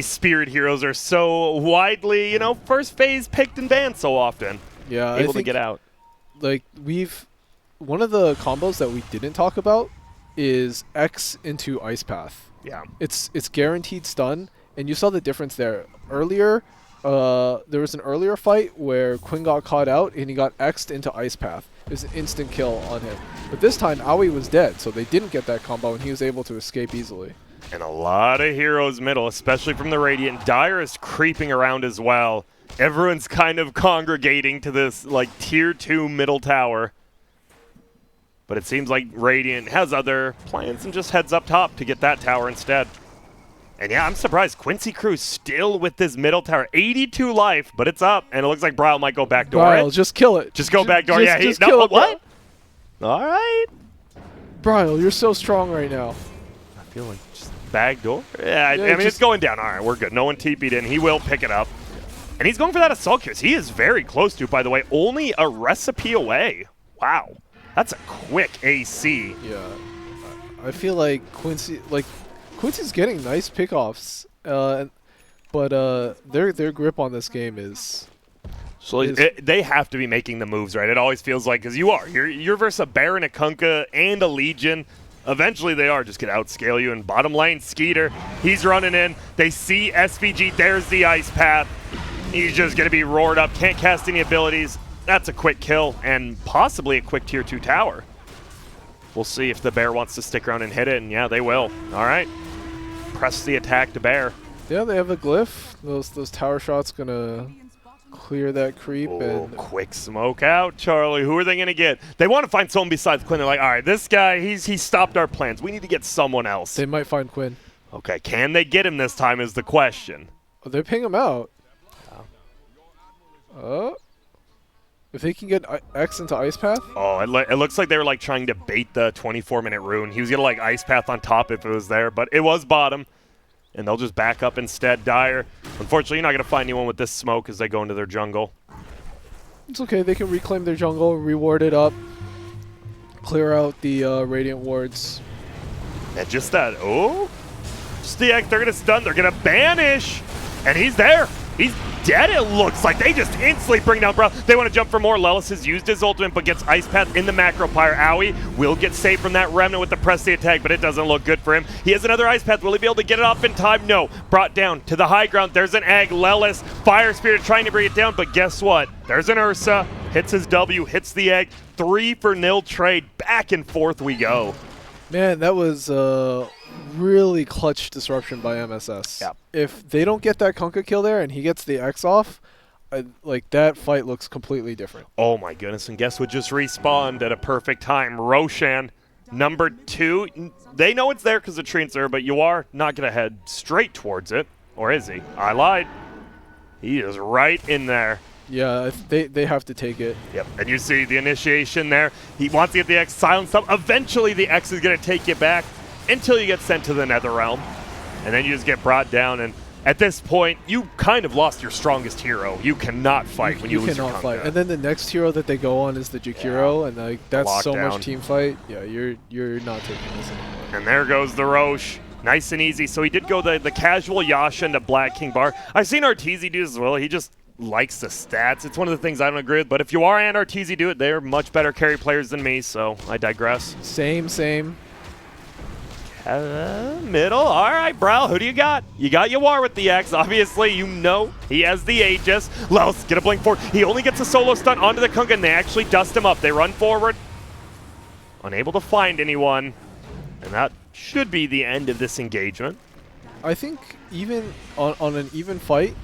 Speaker 1: spirit heroes are so widely, you know, first phase picked and banned so often.
Speaker 2: Yeah,
Speaker 1: able to get out.
Speaker 2: Like, one of the combos that we didn't talk about is X into Ice Path.
Speaker 1: Yeah.
Speaker 2: It's guaranteed stun, and you saw the difference there. Earlier, there was an earlier fight where Quinn got caught out and he got X'd into Ice Path. It was an instant kill on him. But this time, Aoi was dead, so they didn't get that combo, and he was able to escape easily.
Speaker 1: And a lot of heroes middle, especially from the Radiant. Dire is creeping around as well. Everyone's kind of congregating to this, like, tier 2 middle tower. But it seems like Radiant has other plans and just heads up top to get that tower instead. And yeah, I'm surprised Quincy Crew's still with this middle tower. 82 life, but it's up, and it looks like Bryle might go backdoor
Speaker 2: Bryle,
Speaker 1: it.
Speaker 2: just kill it.
Speaker 1: Just go backdoor. Yeah,
Speaker 2: just kill it,
Speaker 1: what? All right.
Speaker 2: Bryle, you're so strong right now.
Speaker 1: I feel like just backdoor. Yeah, I mean, it's going down. All right, we're good. No one TP'd in. He will pick it up. And he's going for that Assault Cues. He is very close to, by the way, only a recipe away. Wow. That's a quick AC.
Speaker 2: Yeah. I feel like Quincy's getting nice pickoffs, but their grip on this game is...
Speaker 1: So they have to be making the moves, right? It always feels like, because you're versus a Baron, a Kunkka, and a Legion. Eventually they are just going to outscale you. And bottom lane, Skeeter, he's running in. They see SVG, there's the Ice Path. He's just going to be roared up, can't cast any abilities. That's a quick kill, and possibly a quick tier 2 tower. We'll see if the Bear wants to stick around and hit it, and yeah, they will. All right. Press the attack to Bear.
Speaker 2: Yeah, they have a glyph. Those tower shots going to clear that creep.
Speaker 1: Oh,
Speaker 2: and
Speaker 1: quick smoke out, Charlie. Who are they going to get? They want to find someone besides Quinn. They're like, all right, this guy, he stopped our plans. We need to get someone else.
Speaker 2: They might find Quinn.
Speaker 1: Okay, can they get him this time is the question.
Speaker 2: Oh, they ping him out. If they can get X into Ice Path?
Speaker 1: Oh, it looks like they were like trying to bait the 24-minute rune. He was going to like Ice Path on top if it was there, but it was bottom. And they'll just back up instead. Dire, unfortunately, you're not going to find anyone with this smoke as they go into their jungle.
Speaker 2: It's okay. They can reclaim their jungle, reward it up, clear out the Radiant wards.
Speaker 1: And just that, just the X, they're going to stun, they're going to banish. And he's there. He's dead, it looks like. They just instantly bring down Bryle. They want to jump for more. Lelis has used his ultimate, but gets Ice Path in the macro pyre. Aoi will get saved from that Remnant with the press the attack, but it doesn't look good for him. He has another Ice Path. Will he be able to get it off in time? No. Brought down to the high ground. There's an egg. Lelis, Fire Spirit trying to bring it down, but guess what? There's an Ursa. Hits his W, hits the egg. 3-for-0 trade. Back and forth we go.
Speaker 2: Man, that was really clutch disruption by MSS.
Speaker 1: Yep.
Speaker 2: If they don't get that Kunkka kill there and he gets the X off, like that fight looks completely different.
Speaker 1: Oh my goodness, and guess what just respawned at a perfect time? Roshan, number 2. They know it's there because the treant's there, but you are not going to head straight towards it. Or is he? I lied. He is right in there.
Speaker 2: Yeah, they have to take it.
Speaker 1: Yep, and you see the initiation there. He wants to get the X silenced up. Eventually the X is going to take you back until you get sent to the Nether Realm. And then you just get brought down, and at this point, you kind of lost your strongest hero. You cannot fight when you lose your Kunkka.
Speaker 2: Fight. And then the next hero that they go on is the Jakiro, and like that's so much team fight. Yeah, you're not taking this anymore.
Speaker 1: And there goes the Roche. Nice and easy. So he did go the casual Yasha into Black King Bar. I've seen Arteezy do this as well. He just likes the stats. It's one of the things I don't agree with. But if you are and Arteezy do it, they're much better carry players than me, so I digress.
Speaker 2: Same.
Speaker 1: Middle. All right, Bryle, who do you got? You got Yawar with the X. Obviously, you know he has the Aegis. Lelis, get a blink forward. He only gets a solo stun onto the Kunkka, and they actually dust him up. They run forward. Unable to find anyone. And that should be the end of this engagement.
Speaker 2: I think even on an even fight,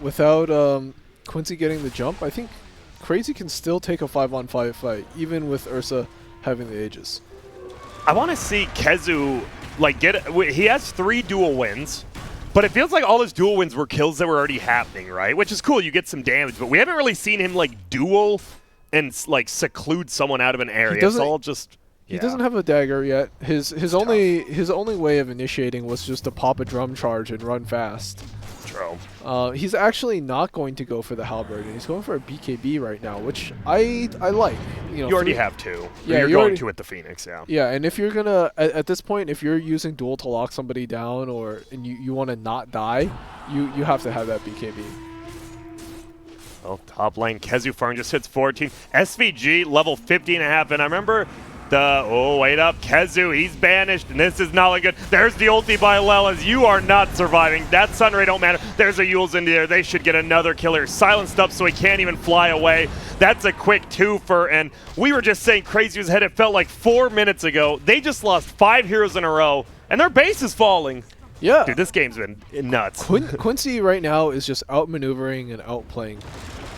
Speaker 2: without Quincy getting the jump, I think CR4ZY can still take a 5-on-5 fight, even with Ursa having the Aegis.
Speaker 1: I want to see Kezu, like, he has 3 dual wins. But it feels like all his duel wins were kills that were already happening, right? Which is cool, you get some damage, but we haven't really seen him like duel and like seclude someone out of an area. It's all just
Speaker 2: he doesn't have a dagger yet. His only way of initiating was just to pop a drum charge and run fast.
Speaker 1: True.
Speaker 2: He's actually not going to go for the halberd, and he's going for a BKB right now, which I like. You know,
Speaker 1: you already have two.
Speaker 2: Yeah,
Speaker 1: you're going to with the Phoenix, yeah.
Speaker 2: Yeah, and if you're gonna at this point, if you're using duel to lock somebody down, and you want to not die, you have to have that BKB.
Speaker 1: Well, top lane, Kezu Farm just hits 14. SVG level 50.5, and I remember oh, wait up, Kezu, he's banished, and this is not looking good. There's the ulti by Lelas. You are not surviving. That Sunray don't matter. There's a Yule's in there. They should get another killer. Silenced up so he can't even fly away. That's a quick twofer, and we were just saying Crazy was ahead. It felt like 4 minutes ago. They just lost 5 heroes in a row, and their base is falling.
Speaker 2: Yeah.
Speaker 1: Dude, this game's been nuts.
Speaker 2: Quincy right now is just outmaneuvering and outplaying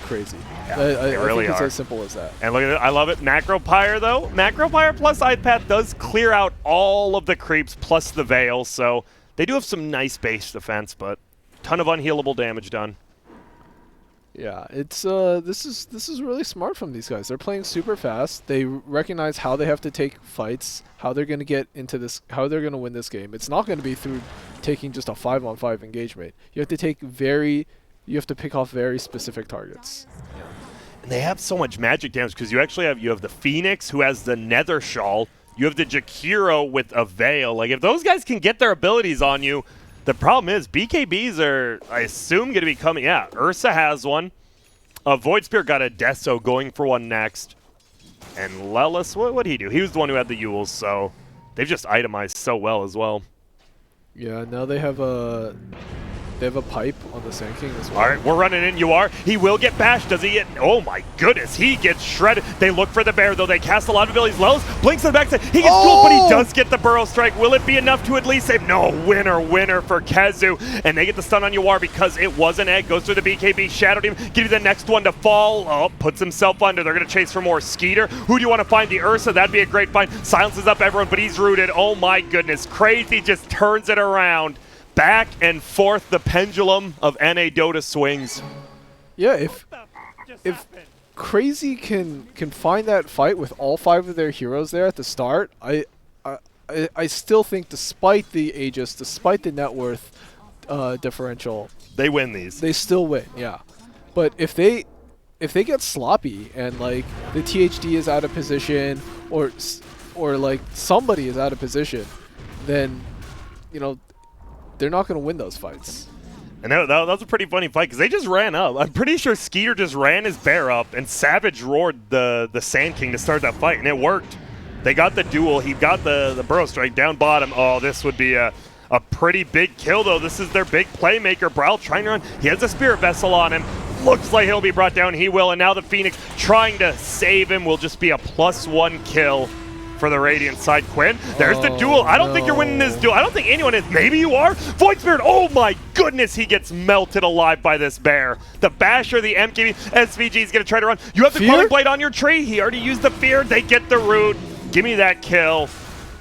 Speaker 2: Crazy.
Speaker 1: Yeah,
Speaker 2: they
Speaker 1: really
Speaker 2: think it's
Speaker 1: are.
Speaker 2: as simple as that.
Speaker 1: And look at it. I love it. Macro Pyre, though. Macro Pyre plus Ice Path does clear out all of the creeps plus the Veil, so they do have some nice base defense, but ton of unhealable damage done.
Speaker 2: Yeah, it's this is really smart from these guys. They're playing super fast. They recognize how they have to take fights, how they're going to get into this, how they're going to win this game. It's not going to be through taking just a 5-on-5 engagement. You have to pick off very specific targets.
Speaker 1: And they have so much magic damage because you have the Phoenix who has the Nether Shawl. You have the Jakiro with a Veil. Like, if those guys can get their abilities on you, the problem is BKBs are, I assume, going to be coming. Yeah, Ursa has one. Void Spirit got a Deso going for one next. And Lelis, what did he do? He was the one who had the Yules, so they've just itemized so well as well.
Speaker 2: Yeah, now they have a pipe on the Sand King as well.
Speaker 1: All right, we're running in. You are. He will get bashed. Does he get? Oh my goodness, he gets shredded. They look for the bear, though. They cast a lot of abilities. Lelis blinks on the backside. He gets cool, but he does get the Burrow Strike. Will it be enough to at least save? No, winner for Kezu. And they get the stun on Yuar because it was an egg. Goes through the BKB, shadowed him. Give you the next one to fall. Oh, puts himself under. They're going to chase for more. Skeeter. Who do you want to find? The Ursa. That'd be a great find. Silences up everyone, but he's rooted. Oh my goodness. Crazy just turns it around. Back and forth, the pendulum of NA Dota swings.
Speaker 2: Yeah, if Crazy can find that fight with all 5 of their heroes there at the start, I still think, despite the Aegis, despite the net worth differential,
Speaker 1: they win these.
Speaker 2: They still win, yeah. But if they get sloppy and like the THD is out of position or like somebody is out of position, then they're not going to win those fights.
Speaker 1: And that was a pretty funny fight because they just ran up. I'm pretty sure Skeeter just ran his bear up and Savage roared the Sand King to start that fight, and it worked. They got the duel. He got the Burrow Strike down bottom. Oh, this would be a pretty big kill, though. This is their big playmaker. Brawl trying to run. He has a Spirit Vessel on him. Looks like he'll be brought down. He will. And now the Phoenix trying to save him will just be a +1 kill for the Radiant side. Quinn, there's the duel. I don't think you're winning this duel. I don't think anyone is. Maybe you are. Void Spirit, oh my goodness, he gets melted alive by this bear. The Basher, the MKB, SVG is going to try to run. You have the Quelling Blade on your tree. He already used the Fear. They get the root. Give me that kill.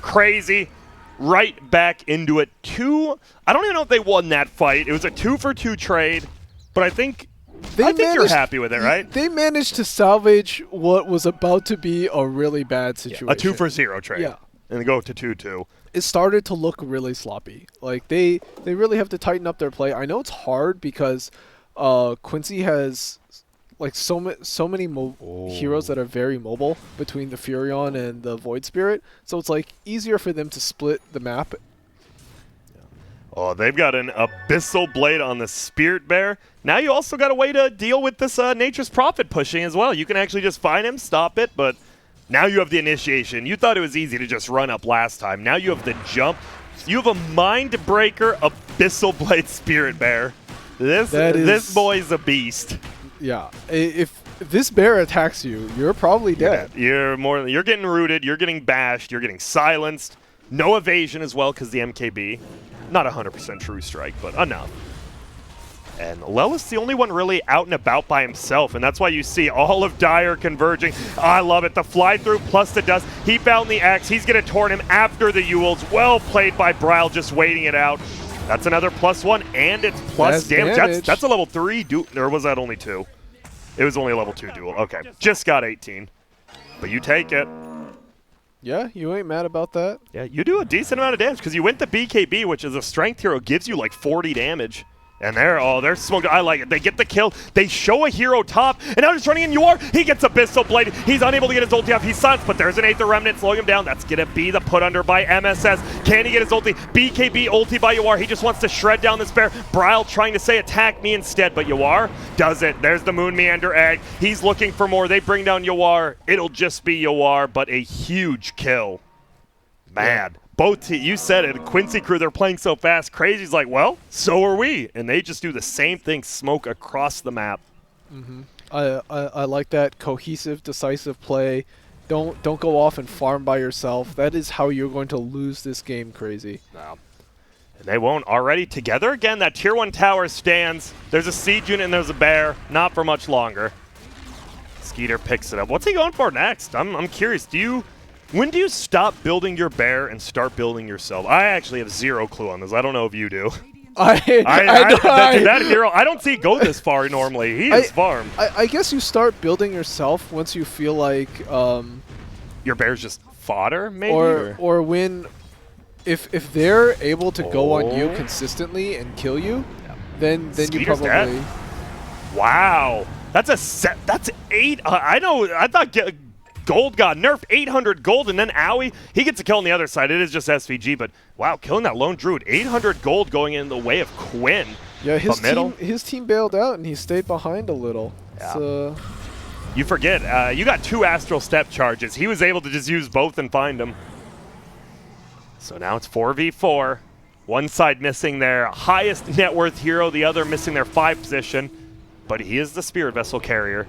Speaker 1: Crazy. Right back into it. I don't even know if they won that fight. It was a 2-for-2 trade, but I think you're happy with it, right?
Speaker 2: They managed to salvage what was about to be a really bad situation.
Speaker 1: Yeah, a 2-for-0 trade.
Speaker 2: Yeah.
Speaker 1: And they go to 2-2.
Speaker 2: It started to look really sloppy. Like, they really have to tighten up their play. I know it's hard because Quincy has like so many heroes that are very mobile between the Furion and the Void Spirit. So it's like easier for them to split the map.
Speaker 1: Oh, they've got an Abyssal Blade on the Spirit Bear. Now you also got a way to deal with this Nature's Prophet pushing as well. You can actually just find him, stop it, but now you have the initiation. You thought it was easy to just run up last time. Now you have the jump. You have a Mind Breaker Abyssal Blade Spirit Bear. This boy's a beast.
Speaker 2: Yeah, if this bear attacks you, you're probably dead.
Speaker 1: You're getting rooted, you're getting bashed, you're getting silenced. No evasion as well because the MKB. Not 100% true strike, but enough. And Lelis the only one really out and about by himself, and that's why you see all of Dire converging. Oh, I love it. The fly-through plus the dust. He found the X. He's going to torn him after the Yules. Well played by Bryle, just waiting it out. That's another +1, and it's plus damage. That's a level 3 duel, or was that only 2? It was only a level 2 duel. Okay, just got 18. But you take it.
Speaker 2: Yeah, you ain't mad about that.
Speaker 1: Yeah, you do a decent amount of damage because you went the BKB, which is a strength hero, gives you like 40 damage. And they're smoked. I like it. They get the kill. They show a hero top, and now he's running in Ywar. He gets Abyssal Blade. He's unable to get his ulti off. He's silenced, but there's an Aether Remnant slowing him down. That's going to be the put under by MSS. Can he get his ulti? BKB ulti by Ywar. He just wants to shred down this bear. Bryle trying to say attack me instead, but Ywar doesn't. There's the Moon Meander egg. He's looking for more. They bring down Ywar. It'll just be Ywar, but a huge kill. Mad. Yeah. Both you said it, Quincy crew, they're playing so fast. Crazy's like, well, so are we. And they just do the same thing, smoke across the map.
Speaker 2: Mm-hmm. I like that cohesive, decisive play. Don't go off and farm by yourself. That is how you're going to lose this game, Crazy.
Speaker 1: No. And they won't. Already together again, that tier 1 tower stands. There's a siege unit and there's a bear. Not for much longer. Skeeter picks it up. What's he going for next? I'm curious. When do you stop building your bear and start building yourself? I actually have zero clue on this. I don't know if you do. That hero, I don't see it go this far normally. He is farm.
Speaker 2: I guess you start building yourself once you feel like
Speaker 1: your bear's just fodder, maybe,
Speaker 2: or when if they're able to go on you consistently and kill you, then you probably.
Speaker 1: Dead. Wow, that's a set. That's 8. I know. I thought. Gold got nerfed, 800 gold, and then Owie, he gets a kill on the other side. It is just SVG, but wow, killing that lone druid. 800 gold going in the way of Quinn.
Speaker 2: Yeah, his team bailed out, and he stayed behind a little.
Speaker 1: Yeah.
Speaker 2: So.
Speaker 1: You forget, you got 2 Astral Step charges. He was able to just use both and find them. So now it's 4v4. One side missing their highest net worth hero, the other missing their 5 position, but he is the Spirit Vessel carrier.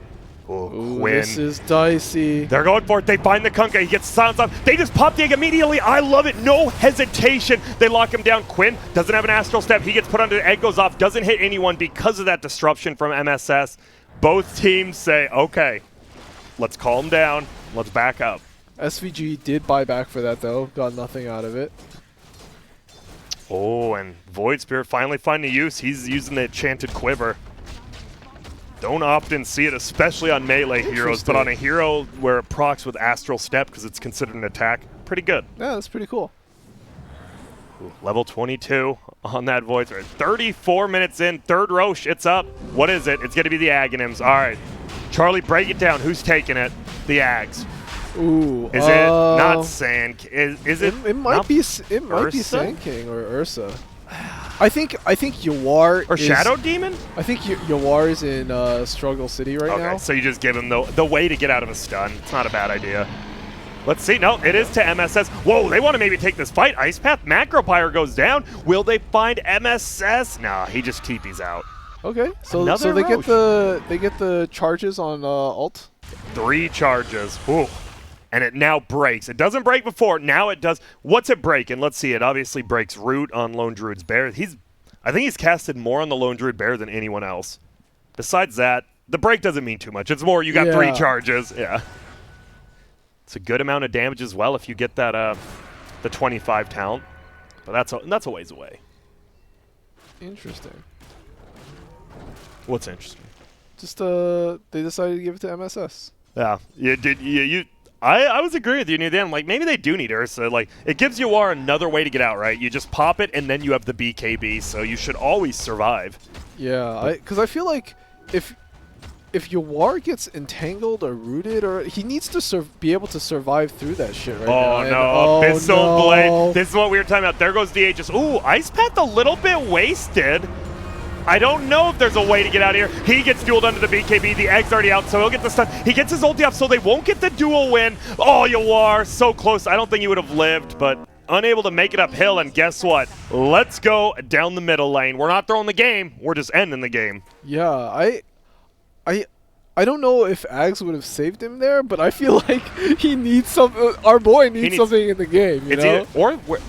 Speaker 2: Ooh, this is dicey.
Speaker 1: They're going for it. They find the Kunkka. He gets silenced off. They just pop the egg immediately. I love it. No hesitation. They lock him down. Quinn doesn't have an Astral Step. He gets put under. The egg goes off. Doesn't hit anyone because of that disruption from MSS. Both teams say, okay, let's calm down. Let's back up.
Speaker 2: SVG did buy back for that, though. Got nothing out of it.
Speaker 1: Oh, and Void Spirit finally finding use. He's using the Enchanted Quiver. Don't often see it, especially on melee heroes, but on a hero where it procs with Astral Step because it's considered an attack, pretty good.
Speaker 2: Yeah, that's pretty cool.
Speaker 1: Ooh, level 22 on that Void Spirit. 34 minutes in, 3rd Roche, it's up. What is it? It's going to be the Aghanims. All right. Charlie, break it down. Who's taking it? The Ags.
Speaker 2: Ooh.
Speaker 1: Is it not Sand? Is it?
Speaker 2: It might be. It might be Sand King or Ursa. I think Ywar
Speaker 1: or Shadow Demon.
Speaker 2: I think Ywar is in Struggle City right now.
Speaker 1: Okay, so you just give him the way to get out of a stun. It's not a bad idea. Let's see. No, it is to MSS. Whoa, they want to maybe take this fight. Ice Path Macropyre goes down. Will they find MSS? Nah, he just TP's out.
Speaker 2: Okay, so they get the charges on alt.
Speaker 1: 3 charges. Ooh. And it now breaks. It doesn't break before. Now it does. What's it breaking? Let's see. It obviously breaks Root on Lone Druid's Bear. I think he's casted more on the Lone Druid Bear than anyone else. Besides that, the break doesn't mean too much. It's more you got 3 charges. Yeah. It's a good amount of damage as well if you get that the 25 talent. But that's a ways away.
Speaker 2: Interesting.
Speaker 1: What's interesting?
Speaker 2: Just they decided to give it to MSS.
Speaker 1: Yeah. I was agreeing with you near the end. Like, maybe they do need Ursa. Like, it gives Ywar another way to get out, right? You just pop it, and then you have the BKB, so you should always survive.
Speaker 2: Yeah, because I feel like if Ywar gets entangled or rooted, or he needs to be able to survive through that shit right now.
Speaker 1: Oh, no. Abyssal Blade. This is what we were talking about. There goes DHS. Ooh, Ice Path a little bit wasted. I don't know if there's a way to get out of here. He gets dueled under the BKB. The egg's already out, so he'll get the stun. He gets his ulti off, so they won't get the duel win. Oh, Ywar, so close. I don't think he would have lived, but unable to make it uphill, and guess what? Let's go down the middle lane. We're not throwing the game. We're just ending the game.
Speaker 2: Yeah, I don't know if Ags would have saved him there, but I feel like he needs some. Our boy needs something in the game, you know?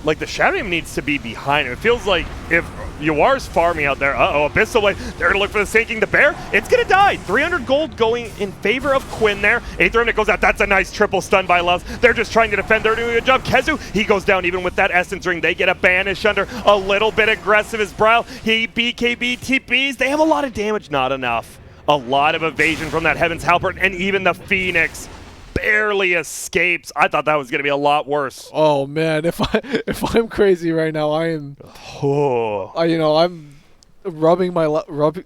Speaker 1: Like the Shadow Demon needs to be behind him. It feels like if Yuar's farming out there, Abyssal Blade, they're going to look for the sinking. The bear, it's going to die. 300 gold going in favor of Quinn there. 8th Remnant goes out. That's a nice triple stun by Luz. They're just trying to defend. They're doing a good job. Kezu, he goes down even with that Essence Ring. They get a banish under. A little bit aggressive as Brow. He BKB TPs. They have a lot of damage. Not enough. A lot of evasion from that Heaven's Halberd, and even the Phoenix barely escapes. I thought that was going to be a lot worse.
Speaker 2: Oh man, if I'm crazy right now, I am. You know, I'm rubbing my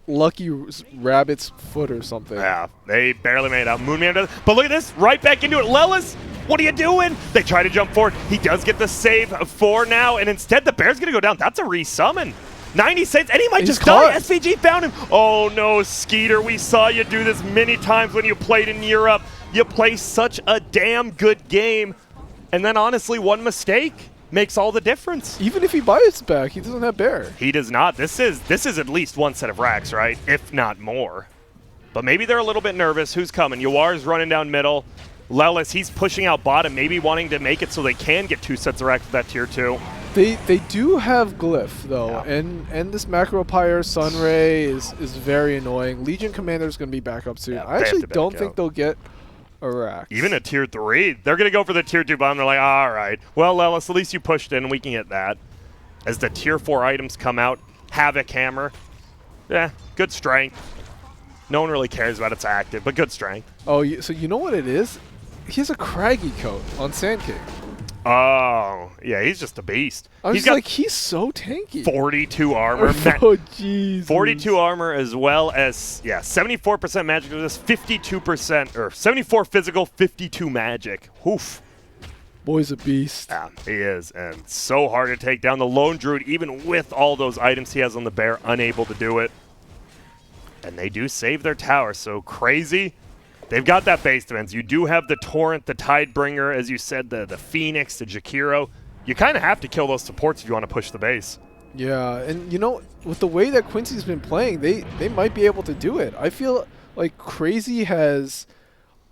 Speaker 2: lucky rabbit's foot or something.
Speaker 1: Yeah, they barely made it out. Moonman does, but look at this, right back into it. Lelis, what are you doing? They try to jump forward. He does get the save for now, and instead the bear's going to go down. That's a resummon. 90 cents, and he might just die. SVG found him. Oh no, Skeeter, we saw you do this many times when you played in Europe. You play such a damn good game, and then honestly, one mistake makes all the difference.
Speaker 2: Even if he buys back, he doesn't have bear.
Speaker 1: He does not. This is at least one set of racks, right? If not more. But maybe they're a little bit nervous. Who's coming? Yuar's running down middle. Lelis, he's pushing out bottom, maybe wanting to make it so they can get 2 sets of racks with that tier 2.
Speaker 2: They do have Glyph though, yeah. and this Macro Pyre Sunray is very annoying. Legion Commander is going to be back up soon. Yeah, I actually don't think they'll get a rack.
Speaker 1: Even a tier 3, they're going to go for the tier 2 bomb. They're like, all right, well, Lelis, at least you pushed in, and we can get that. As the tier 4 items come out, Havoc Hammer, good strength. No one really cares about its active, but good strength.
Speaker 2: Oh, so you know what it is? He has a Craggy coat on Sand King.
Speaker 1: Oh, yeah, he's just a beast.
Speaker 2: He's so tanky.
Speaker 1: 42 armor.
Speaker 2: Oh, jeez.
Speaker 1: 42 armor as well as, 74% magic resist, 52%, or 74 physical, 52 magic. Oof.
Speaker 2: Boy's a beast.
Speaker 1: Yeah, he is, and so hard to take down. The Lone Druid, even with all those items he has on the bear, unable to do it. And they do save their tower, so crazy. They've got that base defense. You do have the Torrent, the Tidebringer, as you said, the Phoenix, the Jakiro. You kind of have to kill those supports if you want to push the base.
Speaker 2: Yeah, and you know, with the way that Quincy's been playing, they might be able to do it. I feel like Crazy has...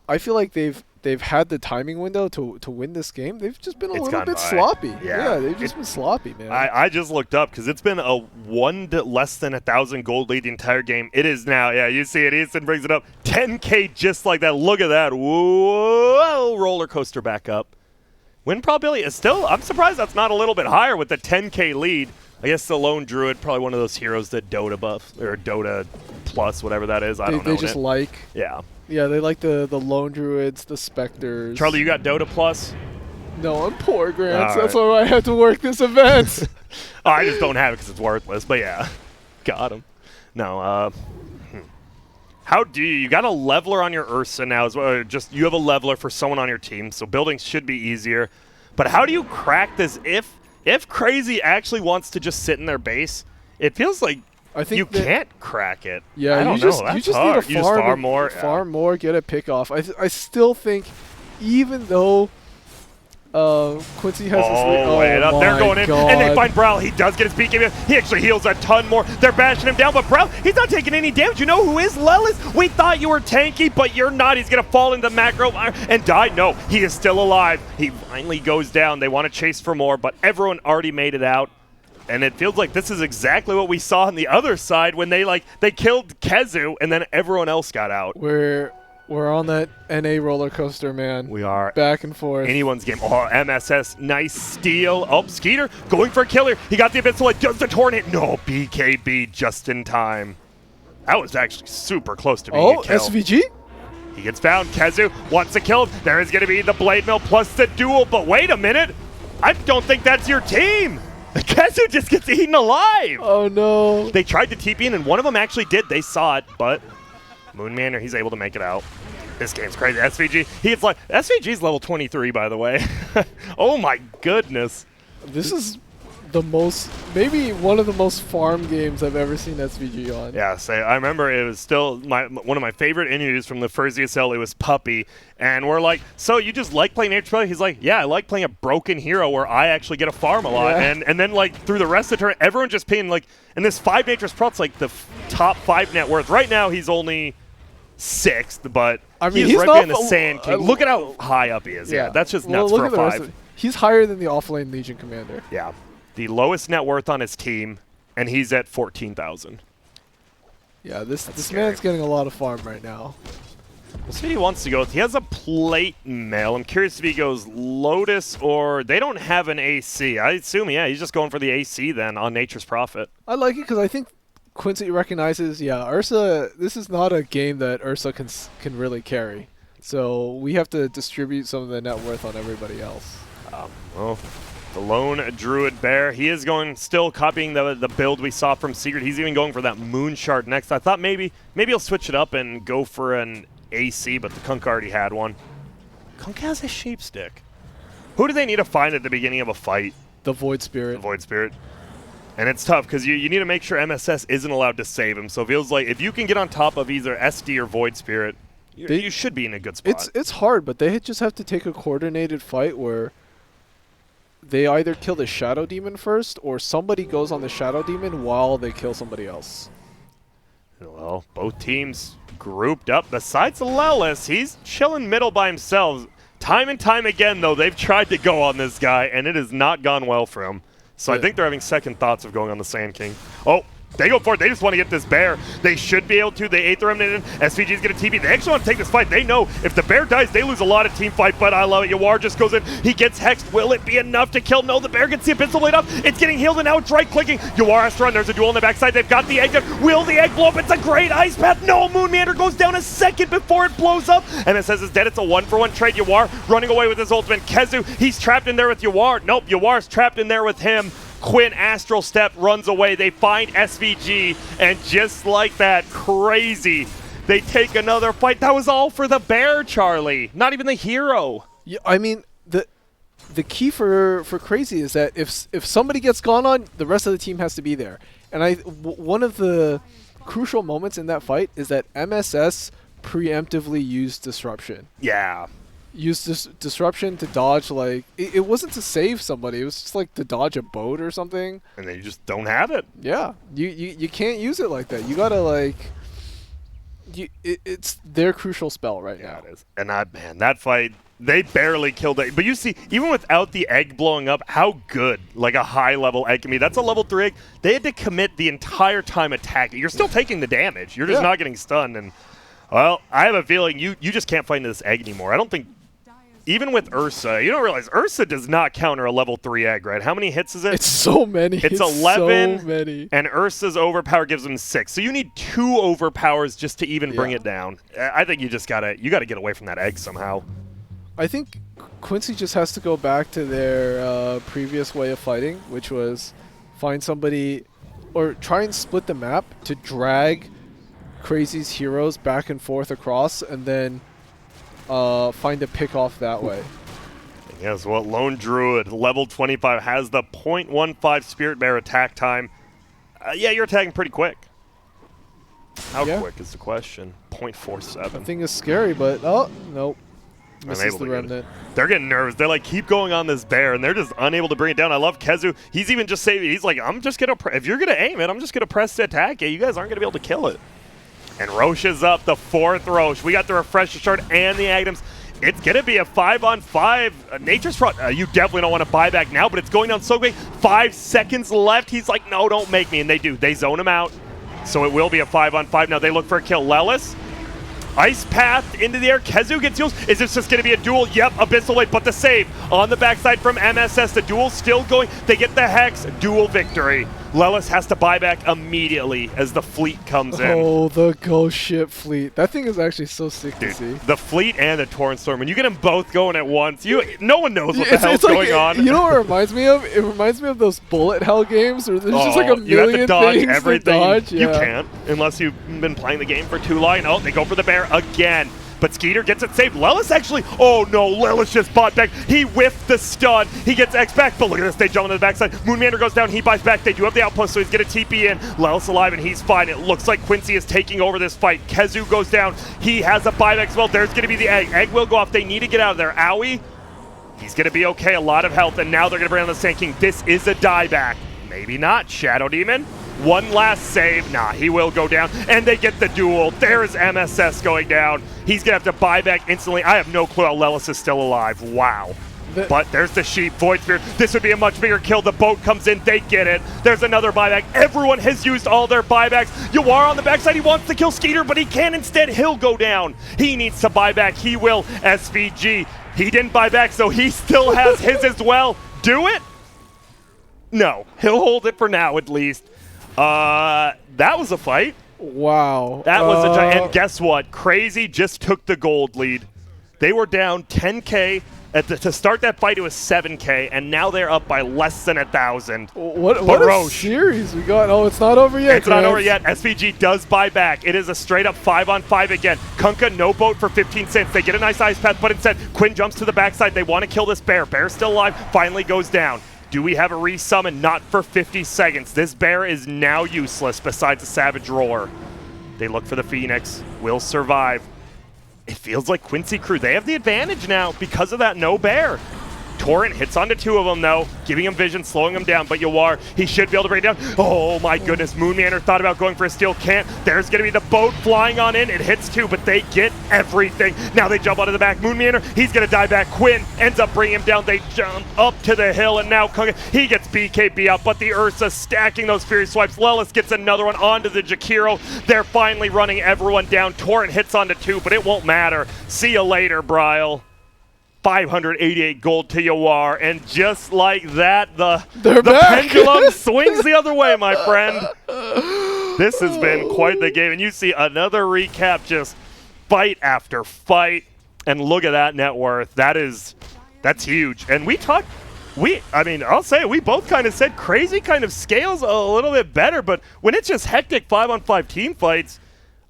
Speaker 2: I feel like they've had the timing window to win this game. They've just been a little bit sloppy. Yeah, they've just been sloppy, man.
Speaker 1: I just looked up because it's been a less than 1,000 gold lead the entire game. It is now, you see it. Easton brings it up. 10K just like that. Look at that. Whoa, roller coaster back up. Win probability is still, I'm surprised that's not a little bit higher with the 10K lead. I guess the Lone Druid, probably one of those heroes that Dota buff, or Dota Plus, whatever that is. I don't know.
Speaker 2: They just like.
Speaker 1: Yeah.
Speaker 2: Yeah, they like the Lone Druids, the Specters.
Speaker 1: Charlie, you got Dota Plus?
Speaker 2: No, I'm poor, Grants. That's why I have to work this event.
Speaker 1: I just don't have it because it's worthless, but yeah. Got him. No, how do you got a leveler on your Ursa now as well? Just you have a leveler for someone on your team, so building should be easier. But how do you crack this if Crazy actually wants to just sit in their base? It feels like I think you can't crack it.
Speaker 2: Yeah,
Speaker 1: I don't
Speaker 2: know.
Speaker 1: That's
Speaker 2: you just
Speaker 1: hard.
Speaker 2: need to farm more, get a pick off. I still think, even though Quincy has this
Speaker 1: wait up. They're going in, and they find Brow. He does get his BKB. He actually heals a ton more. They're bashing him down, but Brow, he's not taking any damage. You know who is Lelis? We thought you were tanky, but you're not. He's going to fall into macro and die. No, he is still alive. He finally goes down. They want to chase for more, but everyone already made it out. And it feels like this is exactly what we saw on the other side when they killed Kezu, and then everyone else got out.
Speaker 2: We're on that NA roller coaster, man.
Speaker 1: We are.
Speaker 2: Back and forth.
Speaker 1: Anyone's game. Oh, MSS, nice steal. Oh, Skeeter going for a killer. He got the Abyssal, does the Tornado. No, BKB just in time. That was actually super close to being a kill.
Speaker 2: SVG?
Speaker 1: He gets found. Kezu wants to kill him. There is going to be the Blade Mill plus the duel, but wait a minute. I don't think that's your team. Kezu just gets eaten alive.
Speaker 2: Oh, no.
Speaker 1: They tried to TP in, and one of them actually did. They saw it, but Moonmanor, he's able to make it out. This game's crazy. SVG, SVG's level 23, by the way. Oh, my goodness.
Speaker 2: This is maybe one of the most farm games I've ever seen SVG on.
Speaker 1: Yeah, I remember it was still one of my favorite interviews from the first ESL. It was Puppy, and we're like, so you just like playing Nature Play? He's like, yeah, I like playing a broken hero where I actually get a farm a lot. Yeah. And then through the rest of the tournament, everyone just paying and this 5 Nature's Pro, it's like the top 5 net worth. Right now, he's only 6th, but
Speaker 2: I mean,
Speaker 1: he's right
Speaker 2: not
Speaker 1: behind the Sand King. Look at how high up he is. Yeah, that's just nuts
Speaker 2: look
Speaker 1: for
Speaker 2: at
Speaker 1: a
Speaker 2: the rest
Speaker 1: 5.
Speaker 2: of he's higher than the offlane Legion commander.
Speaker 1: Yeah, the lowest net worth on his team, and he's at 14,000.
Speaker 2: Yeah, this man's getting a lot of farm right now.
Speaker 1: We'll see what he wants to go with. He has a plate mail. I'm curious if he goes Lotus or they don't have an AC. I assume, yeah, he's just going for the AC then on Nature's Prophet.
Speaker 2: I like it because I think Quincy recognizes, yeah, Ursa, this is not a game that Ursa can really carry. So we have to distribute some of the net worth on everybody else.
Speaker 1: Well, the lone Druid Bear, he is going, still copying the build we saw from Secret. He's even going for that Moon Shard next. I thought maybe he'll switch it up and go for an AC, but the Kunk already had one. Kunk has a Sheep Stick. Who do they need to find at the beginning of a fight?
Speaker 2: The Void Spirit.
Speaker 1: The Void Spirit. And it's tough because you need to make sure MSS isn't allowed to save him. So it feels like if you can get on top of either SD or Void Spirit, you should be in a good spot.
Speaker 2: It's hard, but they just have to take a coordinated fight where they either kill the Shadow Demon first or somebody goes on the Shadow Demon while they kill somebody else.
Speaker 1: Well, both teams grouped up. Besides Lelis, he's chilling middle by himself. Time and time again, though, they've tried to go on this guy, and it has not gone well for him. So I think they're having second thoughts of going on the Sand King. Oh, they go for it. They just want to get this bear. They should be able to. They ate the remnant in. SVG's going to TP. They actually want to take this fight. They know if the bear dies, they lose a lot of team fight, but I love it. Yawar just goes in. He gets hexed. Will it be enough to kill? No, the bear gets the Abyssal Blade up. It's getting healed, and now it's right-clicking. Yawar has to run. There's a duel on the backside. They've got the egg down. Will the egg blow up? It's a great ice path. No, Moon Meander goes down a second before it blows up. MSS is dead. It's a 1-for-1 trade. Yawar running away with his ultimate. Kezu, he's trapped in there with Yawar. Nope, Yawar's trapped in there with him. Quinn Astral Step runs away. They find SVG, and just like that, crazy, they take another fight. That was all for the bear, Charlie. Not even the hero.
Speaker 2: Yeah, I mean, the key for Crazy is that if somebody gets gone on, the rest of the team has to be there. And one of the crucial moments in that fight is that MSS preemptively used Disruption.
Speaker 1: Yeah.
Speaker 2: Used this Disruption to dodge, like, it wasn't to save somebody, it was just like to dodge a boat or something.
Speaker 1: And they just don't have it.
Speaker 2: Yeah, you can't use it like that. You gotta, like, it's their crucial spell right now.
Speaker 1: It is. And man, that fight, they barely killed it. But you see, even without the egg blowing up, how good, like, a high-level egg can be. That's a level 3 egg. They had to commit the entire time attacking. You're still taking the damage. You're just not getting stunned. And, well, I have a feeling you just can't find this egg anymore. I don't think... Even with Ursa, you don't realize Ursa does not counter a level 3 egg, right? How many hits is it?
Speaker 2: It's so many.
Speaker 1: It's 11,
Speaker 2: so many.
Speaker 1: And Ursa's overpower gives him 6. So you need 2 overpowers just to even bring it down. I think you gotta get away from that egg somehow.
Speaker 2: I think Quincy just has to go back to their previous way of fighting, which was find somebody or try and split the map to drag Crazy's heroes back and forth across, and then find a pick off that way.
Speaker 1: Yes, well, Lone Druid, level 25, has the 0.15 Spirit Bear attack time. Yeah, you're attacking pretty quick. How quick is the question? 0.47.
Speaker 2: That thing is scary, but oh, nope. Misses the remnant.
Speaker 1: They're getting nervous. They're like, keep going on this bear, and they're just unable to bring it down. I love Kezu. He's even just saving. He's like, I'm just going to, if you're going to aim it, I'm just going to press to attack it. You guys aren't going to be able to kill it. And Roche is up, the 4th Roche. We got the Refresher Shard and the Agdams. It's going to be a 5-on-5. Nature's Front, you definitely don't want to buy back now, but it's going down so quick. 5 seconds left. He's like, no, don't make me. And they do. They zone him out. So it will be a 5-on-5. Now they look for a kill. Lelis, Ice Path into the air. Kezu gets heals. Is this just going to be a duel? Yep, Abyssal Blade, but the save on the backside from MSS. The duel's still going. They get the Hex. Duel victory. Lelis has to buy back immediately as the fleet comes in.
Speaker 2: Oh, the ghost ship fleet. That thing is actually so sick to see.
Speaker 1: The fleet and the Torrent Storm, when you get them both going at once, no one knows what the hell's going on.
Speaker 2: You know what it reminds me of? It reminds me of those bullet hell games where there's just like a million
Speaker 1: you have to dodge
Speaker 2: things
Speaker 1: everything.
Speaker 2: to dodge.
Speaker 1: You can't unless you've been playing the game for too long. Oh, they go for the bear again. But Skeeter gets it saved. Lelis actually, oh no, Lelis just bought back. He whiffed the stun. He gets X back, but look at this, they jump on the backside. Moonmander goes down, he buys back. They do have the outpost, so he's gonna TP in. Lelis alive, and he's fine. It looks like Quincy is taking over this fight. Kezu goes down. He has a buyback as well. There's gonna be the egg. Egg will go off. They need to get out of there. Owie, he's gonna be okay. A lot of health, and now they're gonna bring on the Sand King. This is a dieback. Maybe not. Shadow Demon. One last save. Nah, he will go down. And they get the duel. There's MSS going down. He's going to have to buy back instantly. I have no clue how Lelis is still alive. Wow. But there's the sheep, Void Spirit. This would be a much bigger kill. The boat comes in, they get it. There's another buyback. Everyone has used all their buybacks. Yawar on the backside, he wants to kill Skeeter, but he can't. Instead, he'll go down. He needs to buy back. He will. SVG, he didn't buy back, so he still has his as well. Do it? No, he'll hold it for now at least. That was a fight.
Speaker 2: Wow.
Speaker 1: That was a giant. And guess what? Crazy just took the gold lead. They were down 10K. To start that fight, it was 7K, and now they're up by less than 1,000.
Speaker 2: What a series we got. Oh, it's not over yet.
Speaker 1: It's not over yet. SVG does buy back. It is a straight-up 5-on-5 again. Kunkka, no boat for 15 cents. They get a nice ice path, but instead, Quinn jumps to the backside. They want to kill this bear. Bear's still alive. Finally goes down. Do we have a resummon? Not for 50 seconds. This bear is now useless besides a Savage Roar. They look for the Phoenix. Will survive. It feels like Quincy crew, they have the advantage now because of that no bear. Torrent hits onto two of them though, giving him vision, slowing him down, but Yawar, he should be able to bring it down. Oh my goodness, Moonmanor thought about going for a steal, can't. There's gonna be the boat flying on in, it hits two, but they get everything. Now they jump onto the back, Moonmanor, he's gonna die back. Quinn ends up bringing him down, they jump up to the hill, and now Kunkka, he gets BKB out, but the Ursa stacking those Fury Swipes. Lelis gets another one onto the Jakiro. They're finally running everyone down. Torrent hits onto two, but it won't matter. See you later, Bryle. 588 gold to Yawar, and just like that, the pendulum swings the other way, my friend. This has been quite the game, and you see another recap, just fight after fight, and look at that net worth. That's huge. And I'll say we both kind of said Crazy kind of scales a little bit better, but when it's just hectic 5-on-5 team fights,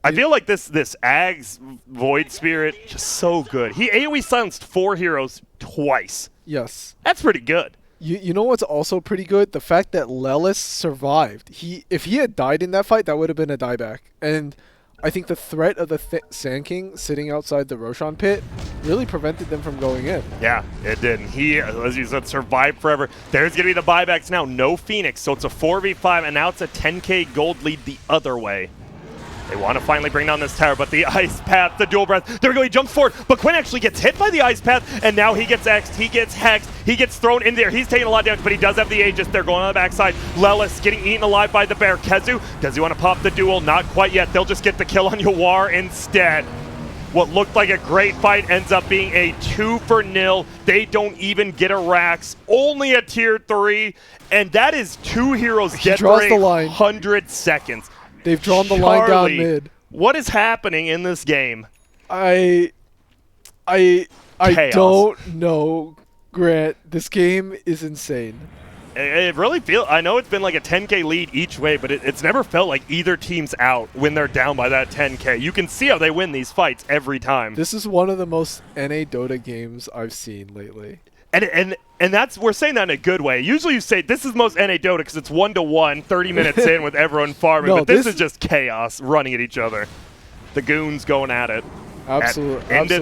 Speaker 1: I feel like this Ag's Void Spirit, just so good. He AoE silenced 4 heroes twice.
Speaker 2: Yes.
Speaker 1: That's pretty good.
Speaker 2: You know what's also pretty good? The fact that Lelis survived. If he had died in that fight, that would have been a dieback. And I think the threat of the Sand King sitting outside the Roshan pit really prevented them from going in.
Speaker 1: Yeah, it did. And he, as you said, survived forever. There's going to be the buybacks now. No Phoenix, so it's a 4v5, and now it's a 10K gold lead the other way. They want to finally bring down this tower, but the Ice Path, the Dual Breath, there we go, he jumps forward, but Quinn actually gets hit by the Ice Path, and now he gets X'd, he gets hexed, he gets thrown in there. He's taking a lot of damage, but he does have the Aegis. They're going on the backside. Lelis getting eaten alive by the bear. Kezu, does he want to pop the duel? Not quite yet. They'll just get the kill on Yawar instead. What looked like a great fight ends up being a 2-0. They don't even get a Rax, only a tier 3, and that is 2 heroes dead for 100 seconds.
Speaker 2: They've drawn the line down mid.
Speaker 1: What is happening in this game?
Speaker 2: I don't know, Grant. This game is insane.
Speaker 1: It really feels. I know it's been like a 10K lead each way, but it's never felt like either team's out when they're down by that 10K. You can see how they win these fights every time.
Speaker 2: This is one of the most NA Dota games I've seen lately.
Speaker 1: And that's, we're saying that in a good way. Usually you say this is most NA Dota because it's 1-to-1, 30 minutes in with everyone farming, but this is just chaos running at each other. The goons going at it.
Speaker 2: Absolutely.
Speaker 1: Into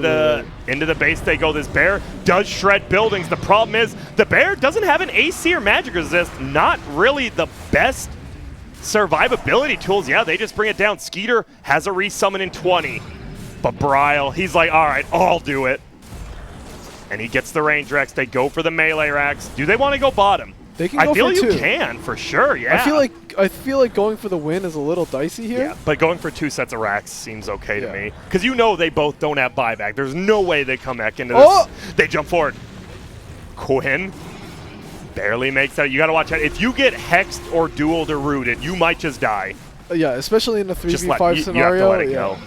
Speaker 1: the base they go. This bear does shred buildings. The problem is the bear doesn't have an AC or magic resist. Not really the best survivability tools. Yeah, they just bring it down. Skeeter has a resummon in 20. But Bryle, he's like, all right, I'll do it. And he gets the range Rex. They go for the melee racks. Do they want to go bottom?
Speaker 2: They can go
Speaker 1: I feel
Speaker 2: for
Speaker 1: you
Speaker 2: 2.
Speaker 1: can, for sure, yeah.
Speaker 2: I feel like going for the win is a little dicey here.
Speaker 1: Yeah, but going for 2 sets of racks seems okay to me. Because you know they both don't have buyback. There's no way they come back into this. They jump forward. Quinn barely makes out. You got to watch out. If you get hexed or dueled or rooted, you might just die.
Speaker 2: Yeah, especially in a 3v5 scenario.
Speaker 1: You have to let it go.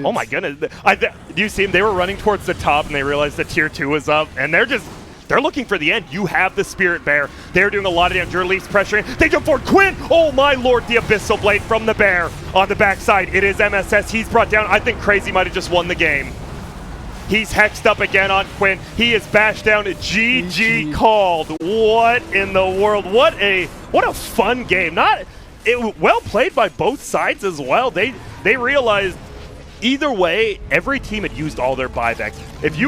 Speaker 1: Oh my goodness. Do you see them? They were running towards the top and they realized the tier 2 was up, and they're looking for the end. You have the Spirit Bear. They're doing a lot of damage. Your Leaf's pressuring. They jump forward. Quinn! Oh my lord, the Abyssal Blade from the bear. On the backside, it is MSS. He's brought down. I think Crazy might have just won the game. He's hexed up again on Quinn. He is bashed down. GG called. What in the world? What a fun game. Well played by both sides as well. They realized either way, every team had used all their buybacks. If you